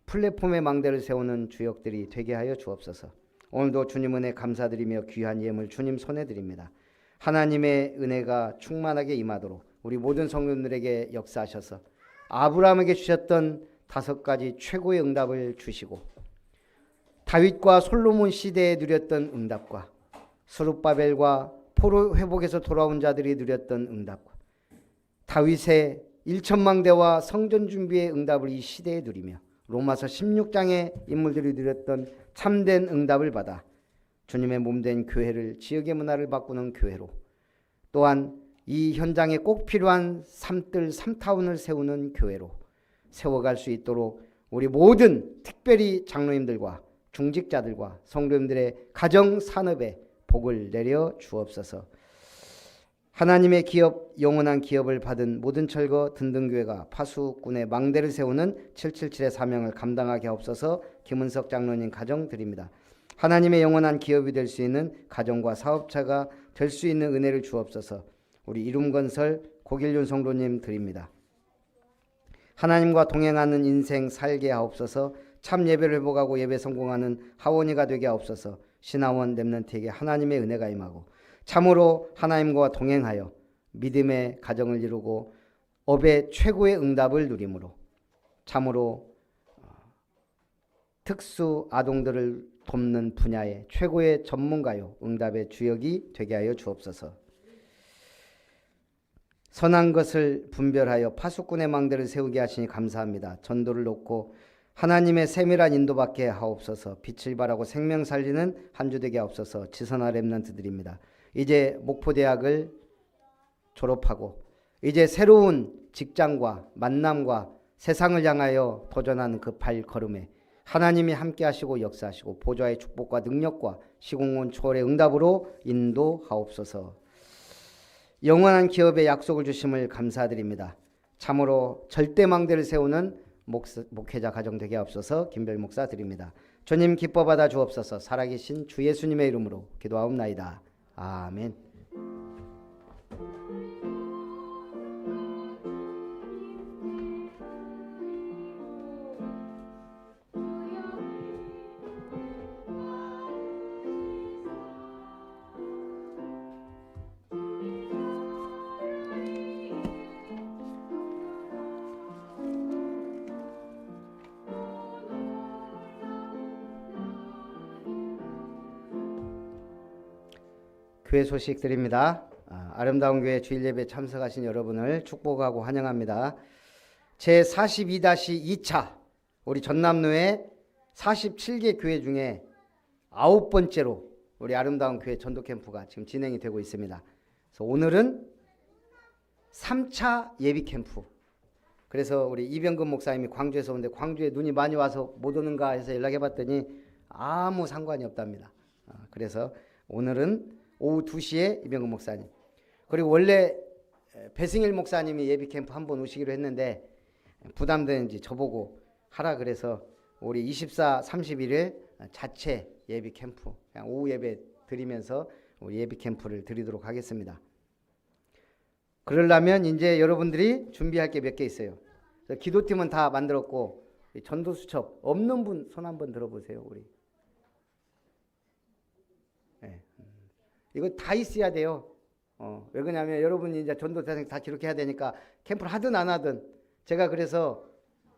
플랫폼의 망대를 세우는 주역들이 되게 하여 주옵소서. 오늘도 주님 은혜 감사드리며 귀한 예물 주님 손에 드립니다. 하나님의 은혜가 충만하게 임하도록 우리 모든 성도들에게 역사하셔서 아브라함에게 주셨던 5가지 최고의 응답을 주시고 다윗과 솔로몬 시대에 누렸던 응답과 스룹바벨과 포로 회복에서 돌아온 자들이 누렸던 응답과 다윗의 1천망대와 성전 준비의 응답을 이 시대에 누리며 로마서 16장의 인물들이 누렸던 참된 응답을 받아 주님의 몸된 교회를 지역의 문화를 바꾸는 교회로 또한 이 현장에 꼭 필요한 삼뜰 삼타운을 세우는 교회로 세워갈 수 있도록 우리 모든 특별히 장로님들과 중직자들과 성도님들의 가정 산업에 복을 내려 주옵소서. 하나님의 기업, 영원한 기업을 받은 모든 철거 든든교회가 파수꾼의 망대를 세우는 777의 사명을 감당하게 하옵소서. 김은석 장로님 가정 드립니다. 하나님의 영원한 기업이 될 수 있는 가정과 사업자가 될 수 있는 은혜를 주옵소서. 우리 이룸건설 고길륜 성도님 드립니다. 하나님과 동행하는 인생 살게 하옵소서. 참 예배를 회복하고 예배 성공하는 하원이가 되게 하옵소서. 신하원 렘넌트에게 하나님의 은혜가 임하고 참으로 하나님과 동행하여 믿음의 가정을 이루고 업의 최고의 응답을 누림으로 참으로 특수 아동들을 돕는 분야의 최고의 전문가요 응답의 주역이 되게 하여 주옵소서. 선한 것을 분별하여 파수꾼의 망대를 세우게 하시니 감사합니다. 전도를 놓고 하나님의 세밀한 인도받게 하옵소서. 빛을 발하고 생명 살리는 한 주 되게 하옵소서. 지선아 렘넌트들입니다. 이제 목포대학을 졸업하고 이제 새로운 직장과 만남과 세상을 향하여 도전하는 그 발걸음에 하나님이 함께 하시고 역사하시고 보좌의 축복과 능력과 시공원 초월의 응답으로 인도하옵소서. 영원한 기업의 약속을 주심을 감사드립니다. 참으로 절대망대를 세우는 목회자 가정 되게 하옵소서. 김별 목사 드립니다. 주님 기뻐 받아 주옵소서. 살아계신 주 예수님의 이름으로 기도하옵나이다. 아멘. 교회 소식 드립니다. 아름다운 교회 주일 예배 참석하신 여러분을 축복하고 환영합니다. 제42-2차 우리 전남로의 47개 교회 중에 9번째로 우리 아름다운 교회 전도 캠프가 지금 진행이 되고 있습니다. 그래서 오늘은 3차 예비 캠프. 그래서 우리 이병근 목사님이 광주에서 오는데 광주에 눈이 많이 와서 못 오는가 해서 연락해 봤더니 아무 상관이 없답니다. 그래서 오늘은 오후 2시에 이병근 목사님, 그리고 원래 배승일 목사님이 예비 캠프 한번 오시기로 했는데 부담되는지 저보고 하라 그래서 우리 24, 31일 자체 예비 캠프 그냥 오후 예배 드리면서 우리 예비 캠프를 드리도록 하겠습니다. 그러려면 이제 여러분들이 준비할 게 몇 개 있어요. 기도팀은 다 만들었고 전도수첩 없는 분 손 한번 들어보세요. 우리 네. 이거 다 있어야 돼요. 왜 그러냐면 여러분이 이제 전도 대상 다 기록해야 되니까 캠프를 하든 안 하든 제가 그래서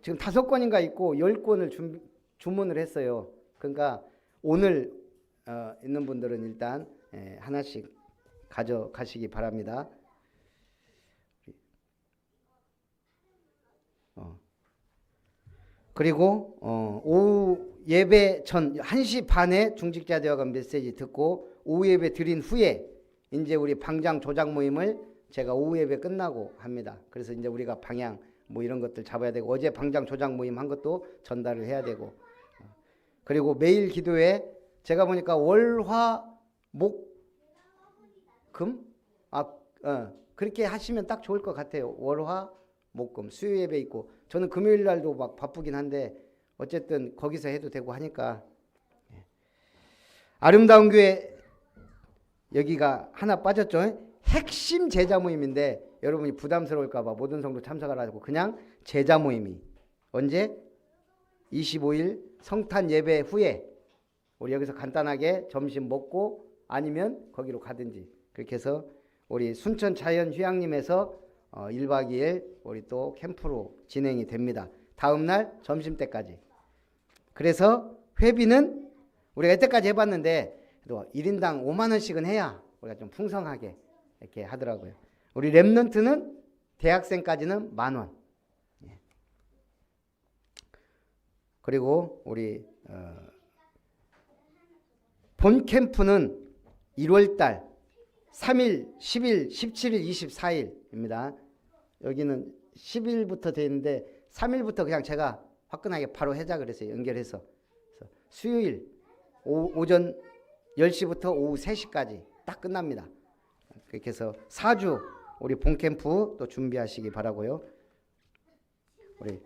지금 5권인가 있고 10권을 주문을 했어요. 그러니까 오늘 있는 분들은 일단 하나씩 가져가시기 바랍니다. 그리고 오후 예배 전 1시 반에 중직자 되어간 메시지 듣고 오후 예배 드린 후에 이제 우리 방장 조작 모임을 제가 오후 예배 끝나고 합니다. 그래서 이제 우리가 방향 뭐 이런 것들 잡아야 되고 어제 방장 조작 모임 한 것도 전달을 해야 되고 그리고 매일 기도회 제가 보니까 월화 목 금 그렇게 하시면 딱 좋을 것 같아요. 월화 목금 수요 예배 있고 저는 금요일 날도 막 바쁘긴 한데 어쨌든 거기서 해도 되고 하니까 아름다운 교회 여기가 하나 빠졌죠. 핵심 제자 모임인데 여러분이 부담스러울까 봐 모든 성도 참석을 하고 그냥 제자 모임이 언제? 25일 성탄 예배 후에 우리 여기서 간단하게 점심 먹고 아니면 거기로 가든지 그렇게 해서 우리 순천 자연 휴양림에서 1박 2일 우리 또 캠프로 진행이 됩니다. 다음 날 점심 때까지. 그래서 회비는 우리가 이때까지 해봤는데 또 1인당 5만 원씩은 해야 우리가 좀 풍성하게 이렇게 하더라고요. 우리 랩넌트는 대학생까지는 10,000원. 그리고 우리 본 캠프는 1월달 3일, 10일, 17일, 24일입니다. 여기는 10일부터 되어 있는데 3일부터 그냥 제가 화끈하게 바로 하자 그랬어요. 연결해서. 그래서 수요일 오전 10시부터 오후 3시까지 딱 끝납니다. 그렇게 해서 4주 우리 본 캠프 또 준비하시기 바라고요. 우리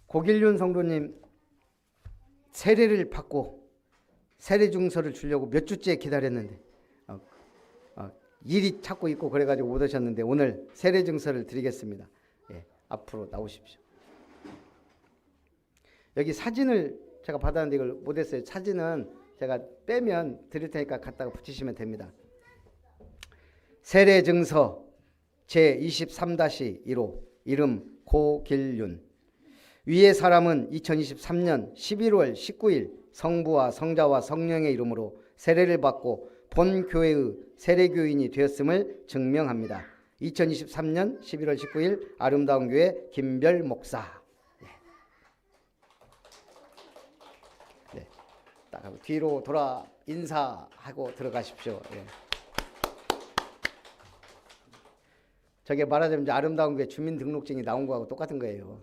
고길륜 성도님 세례를 받고 세례 증서를 주려고 몇 주째 기다렸는데 일이 찾고 있고 그래가지고 못 오셨는데 오늘 세례 증서를 드리겠습니다. 예, 앞으로 나오십시오. 여기 사진을 제가 받았는데 이걸 못했어요. 사진은 제가 빼면 드릴 테니까 갖다가 붙이시면 됩니다. 세례 증서 제23-1호 이름 고길륜. 위의 사람은 2023년 11월 19일 성부와 성자와 성령의 이름으로 세례를 받고 본 교회의 세례교인이 되었음을 증명합니다. 2023년 11월 19일 아름다운 교회 김별 목사. 네. 딱 뒤로 돌아 인사하고 들어가십시오. 네. 저게 말하자면 이제 아름다운 교회 주민등록증이 나온 거하고 똑같은 거예요.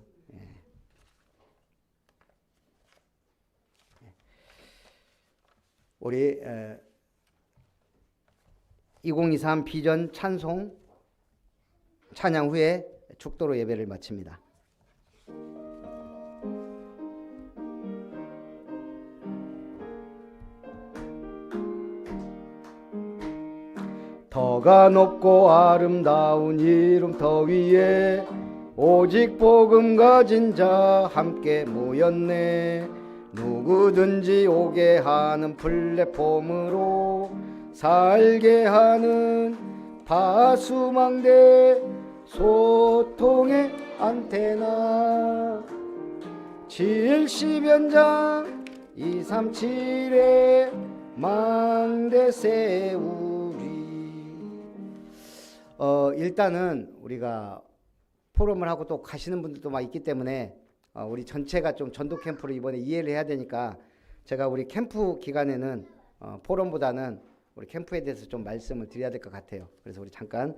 우리 2023 비전 찬송 찬양 후에 축도로 예배를 마칩니다. 더가 높고 아름다운 이름 더 위에 오직 복음 가진 자 함께 모였네. 누구든지 오게 하는 플랫폼으로 살게 하는 파수망대 소통의 안테나 70연장 237에 망대 세우리. 일단은 우리가 포럼을 하고 또 가시는 분들도 막 있기 때문에 우리 전체가 좀 전도 캠프를 이번에 이해를 해야 되니까 제가 우리 캠프 기간에는 포럼보다는 우리 캠프에 대해서 좀 말씀을 드려야 될 것 같아요. 그래서 우리 잠깐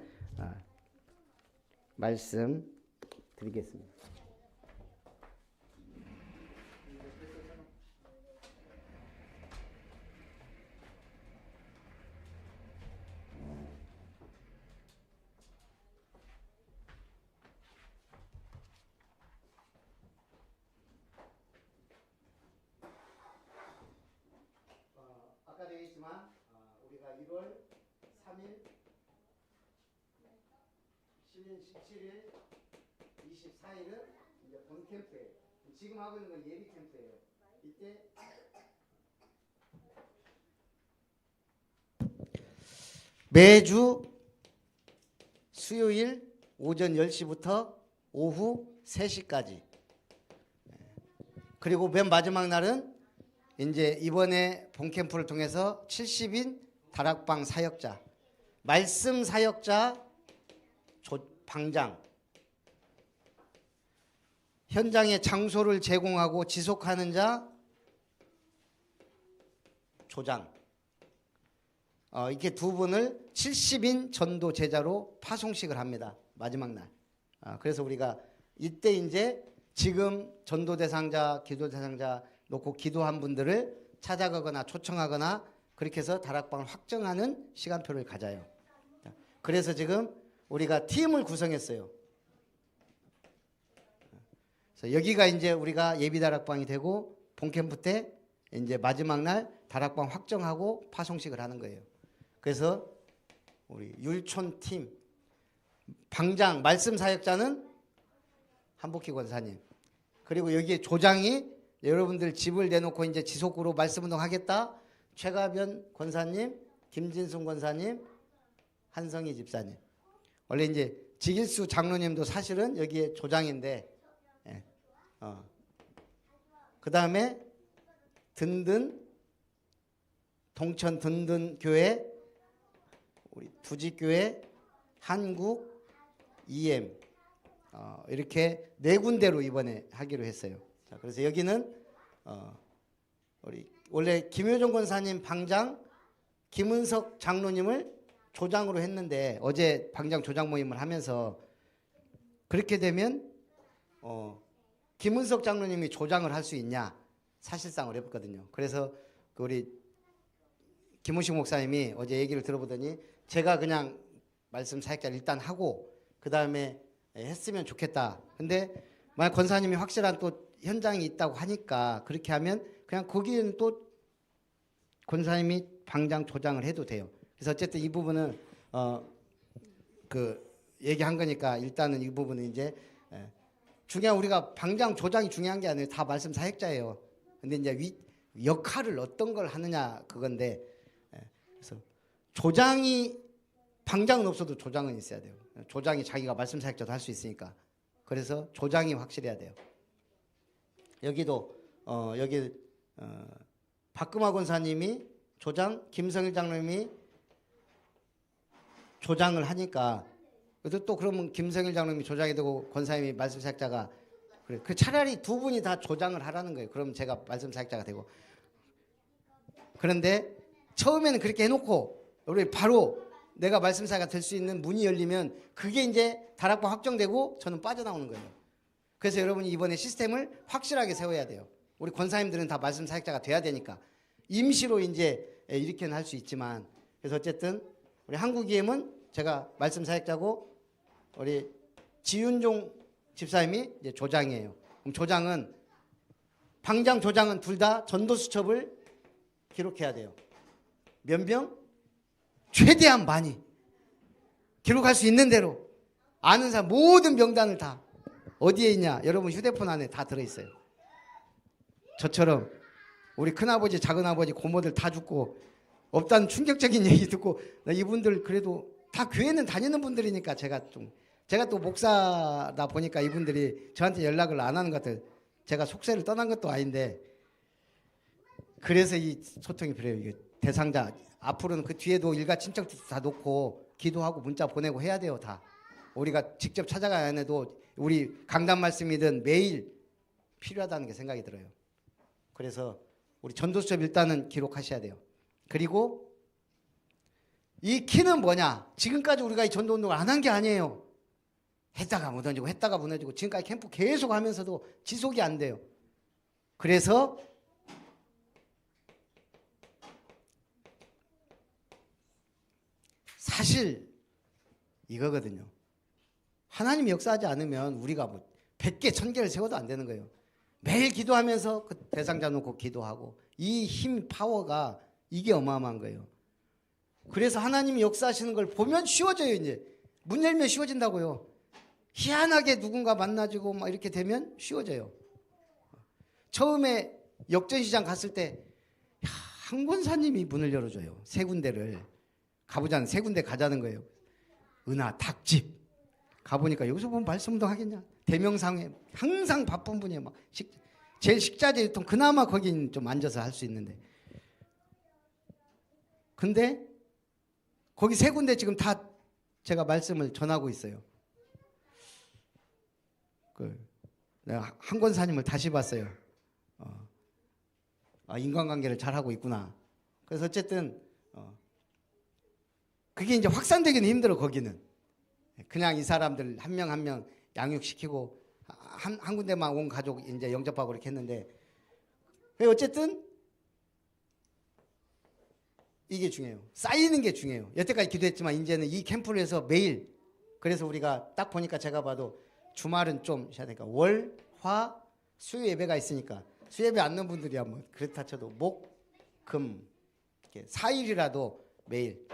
말씀 드리겠습니다. 아까 되겠지만 우리가 1월 3일, 10일, 17일, 24일은 이제 본 캠프예요. 지금 하고 있는 건 예비 캠프예요. 이때 매주 수요일 오전 10시부터 오후 3시까지. 그리고 맨 마지막 날은 이제 이번에 본캠프를 통해서 70인 다락방 사역자, 말씀 사역자 방장, 현장에 장소를 제공하고 지속하는 자 조장, 이렇게 두 분을 70인 전도 제자로 파송식을 합니다. 마지막 날. 그래서 우리가 이때 이제 지금 전도 대상자, 기도 대상자 놓고 기도한 분들을 찾아가거나 초청하거나 그렇게 해서 다락방을 확정하는 시간표를 가져요. 그래서 지금 우리가 팀을 구성했어요. 그래서 여기가 이제 우리가 예비 다락방이 되고 본캠프 때 이제 마지막 날 다락방 확정하고 파송식을 하는 거예요. 그래서 우리 율촌팀 방장 말씀 사역자는 한복희 권사님, 그리고 여기에 조장이 여러분들 집을 내놓고 이제 지속으로 말씀운동 하겠다. 최가변 권사님, 김진순 권사님, 한성희 집사님. 원래 이제 지길수 장로님도 사실은 여기에 조장인데, 예. 그 다음에 든든 동천 든든 교회, 우리 두지교회, 한국 EM 이렇게 네 군데로 이번에 하기로 했어요. 자, 그래서 여기는 우리 원래 김효정 권사님 방장, 김은석 장로님을 조장으로 했는데 어제 방장 조장 모임을 하면서 그렇게 되면 김은석 장로님이 조장을 할 수 있냐, 사실상 어렵거든요. 그래서 우리 김우식 목사님이 어제 얘기를 들어보더니 제가 그냥 말씀 사역자를 일단 하고 그 다음에 했으면 좋겠다. 근데 만약 권사님이 확실한 또 현장이 있다고 하니까 그렇게 하면 그냥 거기는 또 권사님이 방장 조장을 해도 돼요. 그래서 어쨌든 이 부분은 그 얘기한 거니까 일단은 이 부분은 이제 중요한, 우리가 방장 조장이 중요한 게 아니에요. 다 말씀 사역자예요. 근데 이제 역할을 어떤 걸 하느냐 그건데, 그래서 조장이, 방장은 없어도 조장은 있어야 돼요. 조장이 자기가 말씀 사역자도 할 수 있으니까. 그래서 조장이 확실해야 돼요. 여기도 여기 박금화 권사님이 조장, 김성일 장로님이 조장을 하니까, 그래도 또 그러면 김성일 장로님이 조장이 되고 권사님이 말씀 사역자가, 그래, 그 차라리 두 분이 다 조장을 하라는 거예요. 그럼 제가 말씀 사역자가 되고. 그런데 처음에는 그렇게 해놓고 우리 바로 내가 말씀 사역자가 될 수 있는 문이 열리면 그게 이제 다락방 확정되고 저는 빠져나오는 거예요. 그래서 여러분이 이번에 시스템을 확실하게 세워야 돼요. 우리 권사님들은 다 말씀 사역자가 돼야 되니까 임시로 이제 이렇게는 할 수 있지만, 그래서 어쨌든 우리 한국이엠은 제가 말씀 사역자고 우리 지윤종 집사님이 이제 조장이에요. 그럼 조장은, 방장 조장은 둘 다 전도수첩을 기록해야 돼요. 몇 명? 최대한 많이 기록할 수 있는 대로 아는 사람 모든 명단을 다 어디에 있냐? 여러분 휴대폰 안에 다 들어있어요. 저처럼 우리 큰아버지, 작은아버지, 고모들 다 죽고 없다는 충격적인 얘기 듣고, 이분들 그래도 다 교회는 다니는 분들이니까 제가 또 목사다 보니까 이분들이 저한테 연락을 안 하는 것 같아요. 제가 속세를 떠난 것도 아닌데, 그래서 이 소통이 필요해요. 이게 대상자 앞으로는 그 뒤에도 일가 친척들 다 놓고 기도하고 문자 보내고 해야 돼요. 다 우리가 직접 찾아가야 안 해도 우리 강단 말씀이든 매일 필요하다는 게 생각이 들어요. 그래서 우리 전도수첩 일단은 기록하셔야 돼요. 그리고 이 키는 뭐냐? 지금까지 우리가 이 전도운동을 안 한 게 아니에요. 했다가 무너지고 했다가 무너지고 지금까지 캠프 계속 하면서도 지속이 안 돼요. 그래서 사실 이거거든요. 하나님이 역사하지 않으면 우리가 뭐 100개, 1000개를 세워도 안 되는 거예요. 매일 기도하면서 그 대상자 놓고 기도하고, 이 힘, 파워가 이게 어마어마한 거예요. 그래서 하나님이 역사하시는 걸 보면 쉬워져요. 이제 문 열면 쉬워진다고요. 희한하게 누군가 만나지고 막 이렇게 되면 쉬워져요. 처음에 역전시장 갔을 때 한 권사님이 문을 열어줘요. 세 군데를 가보자는, 세 군데 가자는 거예요. 은하 닭집 가보니까 여기서 보면 말씀운동 하겠냐? 대명상회 항상 바쁜 분이에요. 막 제일 식자재 유통 그나마 거긴 좀 앉아서 할 수 있는데, 근데 거기 세 군데 지금 다 제가 말씀을 전하고 있어요. 내가 한 권사님을 다시 봤어요. 인간관계를 잘하고 있구나. 그래서 어쨌든 그게 이제 확산되기는 힘들어. 거기는 그냥 이 사람들 한 명 한 명 양육시키고 한 군데만 온 가족 이제 영접하고 이렇게 했는데, 어쨌든 이게 중요해요. 쌓이는 게 중요해요. 여태까지 기도했지만 이제는 이 캠프를 해서 매일, 그래서 우리가 딱 보니까 제가 봐도 주말은 좀 쉬어야 되니까 월, 화, 수 예배가 있으니까, 수 예배 안 넣은 분들이야 뭐 그렇다 쳐도 목, 금 이렇게 4일이라도 매일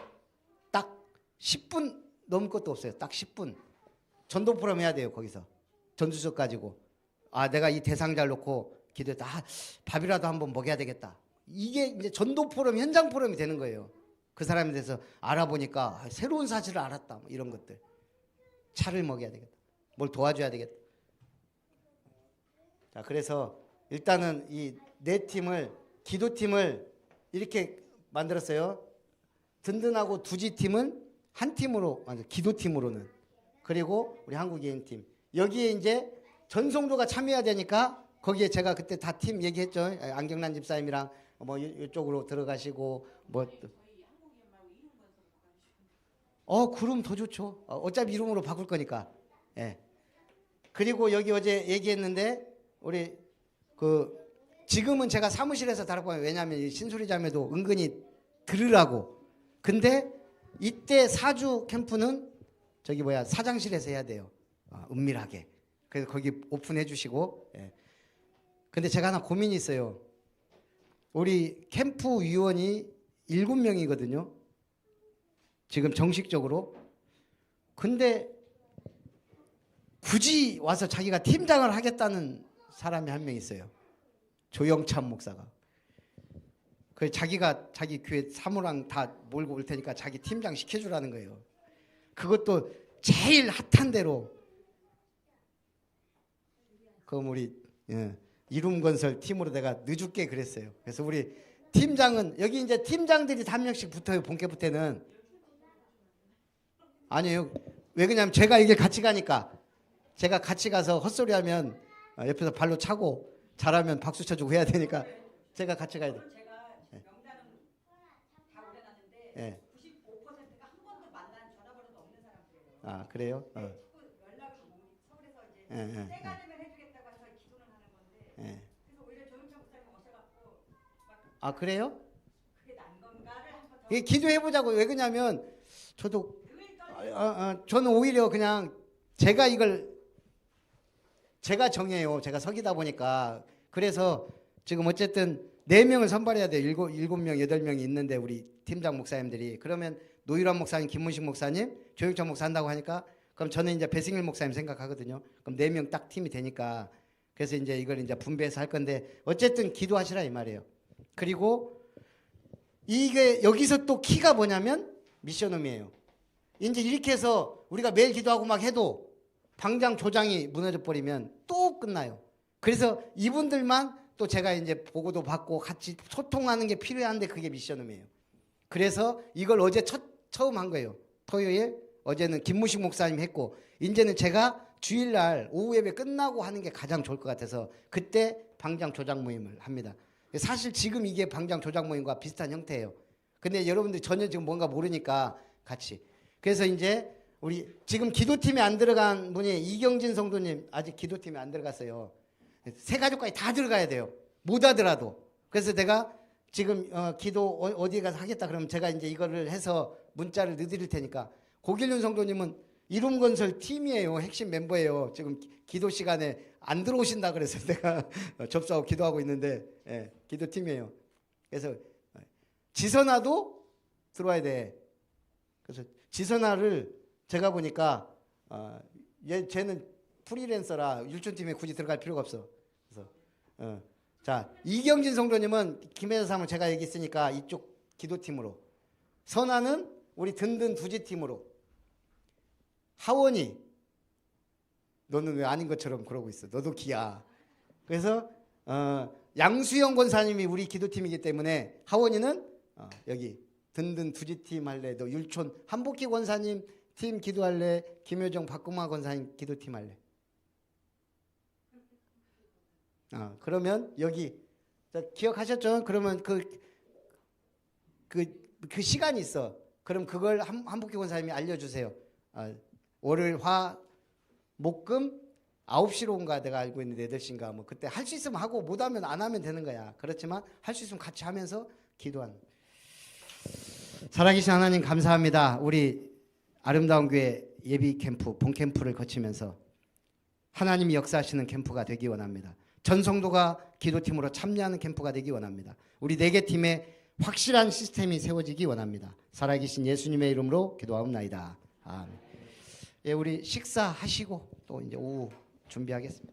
10분 넘을 것도 없어요. 딱 10분. 전도 프로그램 해야 돼요. 거기서 전주석 가지고 내가 이 대상자를 놓고 기도했다. 밥이라도 한번 먹여야 되겠다. 이게 이제 전도 프로그램, 현장 프로그램이 되는 거예요. 그 사람에 대해서 알아보니까 새로운 사실을 알았다. 뭐 이런 것들. 차를 먹여야 되겠다. 뭘 도와줘야 되겠다. 자, 그래서 일단은 이 네 팀을, 기도팀을 이렇게 만들었어요. 든든하고 두지팀은 한 팀으로 만들어요. 기도팀으로는. 그리고 우리 한국예인팀. 여기에 이제 전송도가 참여해야 되니까 거기에 제가 그때 다 팀 얘기했죠. 안경란 집사님이랑 뭐 이쪽으로 들어가시고 뭐. 그럼 더 좋죠. 어차피 이름으로 바꿀 거니까. 예. 그리고 여기 어제 얘기했는데 우리 지금은 제가 사무실에서 다뤘거든요. 왜냐하면 이 신소리 자매도 은근히 들으라고. 근데 이때 사주 캠프는 사장실에서 해야 돼요. 은밀하게. 그래서 거기 오픈해 주시고. 예. 근데 제가 하나 고민이 있어요. 우리 캠프 위원이 7명이거든요. 지금 정식적으로. 근데 굳이 와서 자기가 팀장을 하겠다는 사람이 한 명 있어요. 조영찬 목사가. 그래서 자기가 자기 교회 사무랑 다 몰고 올 테니까 자기 팀장 시켜주라는 거예요. 그것도 제일 핫한 대로. 그럼 우리 이룸건설 팀으로 내가 넣어줄게 그랬어요. 그래서 우리 팀장은 여기 이제 팀장들이 한 명씩 붙어요. 본캐프 때는. 아니에요. 왜 그러냐면 제가 이게 같이 가니까. 제가 같이 가서 헛소리하면 옆에서 발로 차고 잘하면 박수 쳐주고 해야 되니까 제가 같이 가야 돼. 제가 명단은 다 올려놨는데 예. 95%가 한 번도 만난 전화번호도 없는 사람들이에요. 그래요? 연락이 서울에서 이제 때가 되면 해주겠다고 해서 기도는 하는 건데 그래서 오히려 조영찬 목사님 오셔갖고 그래요? 그게 난 건가를 한번 더 기도해보자고. 왜 그러냐면 저도 저는 오히려 그냥 제가 이걸 제가 정해요. 제가 석이다 보니까. 그래서 지금 어쨌든 4명을 선발해야 돼요. 7명, 8명이 있는데 우리 팀장 목사님들이. 그러면 노유란 목사님, 김문식 목사님, 조영찬 목사 한다고 하니까 그럼 저는 이제 배승일 목사님 생각하거든요. 그럼 4명 딱 팀이 되니까. 그래서 이제 이걸 이제 분배해서 할 건데 어쨌든 기도하시라 이 말이에요. 그리고 이게 여기서 또 키가 뭐냐면 미션홈이에요. 이제 이렇게 해서 우리가 매일 기도하고 막 해도 방장 조장이 무너져 버리면 또 끝나요. 그래서 이분들만 또 제가 이제 보고도 받고 같이 소통하는 게 필요한데 그게 미션홈이에요. 그래서 이걸 어제 처음 한 거예요. 토요일 어제는 김무식 목사님 했고 이제는 제가 주일날 오후 예배 끝나고 하는 게 가장 좋을 것 같아서 그때 방장 조장 모임을 합니다. 사실 지금 이게 방장 조장 모임과 비슷한 형태예요. 근데 여러분들이 전혀 지금 뭔가 모르니까 같이. 그래서 이제 우리 지금 기도팀에 안 들어간 분이 이경진 성도님 아직 기도팀에 안 들어갔어요. 세 가족까지 다 들어가야 돼요. 못 하더라도. 그래서 내가 지금 기도 어디에 가서 하겠다 그러면 제가 이제 이거를 해서 문자를 넣어드릴 테니까 고길륜 성도님은 이룸건설 팀이에요. 핵심 멤버예요. 지금 기도 시간에 안 들어오신다 그래서 내가 접수하고 기도하고 있는데 기도팀이에요. 그래서 지선아도 들어와야 돼. 그래서 지선아를 제가 보니까 쟤는 프리랜서라 율촌팀에 굳이 들어갈 필요가 없어. 그래서 자 이경진 성도님은 김혜자 사모 제가 얘기했으니까 이쪽 기도팀으로, 선아는 우리 든든 두지팀으로, 하원이 너는 왜 아닌 것처럼 그러고 있어. 너도 기야. 그래서 양수영 권사님이 우리 기도팀이기 때문에 하원이는 여기 든든 두지팀 할래. 너 율촌 한복기 권사님 팀 기도할래. 김효정 박구마 권사님 기도팀 할래. 그러면 여기 기억하셨죠? 그러면 그 시간이 있어. 그럼 그걸 한복기 권사님이 알려주세요. 월요일 화 목금 9시로 온가 내가 알고 있는데 8시인가 뭐 그때 할 수 있으면 하고 못하면 안 하면 되는 거야. 그렇지만 할 수 있으면 같이 하면서 기도하는. 살아계신 하나님 감사합니다. 우리 아름다운 교회 예비 캠프 본 캠프를 거치면서 하나님이 역사하시는 캠프가 되기 원합니다. 전 성도가 기도팀으로 참여하는 캠프가 되기 원합니다. 우리 4개 팀에 확실한 시스템이 세워지기 원합니다. 살아계신 예수님의 이름으로 기도하옵나이다. 아멘. 예, 우리 식사하시고 또 이제 오후 준비하겠습니다.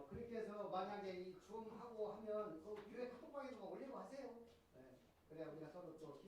그렇게 해서 만약에 이 줌하고 하면 그 위에 카톡방에도 올리고 하세요. 네. 그래야 우리가 서로 또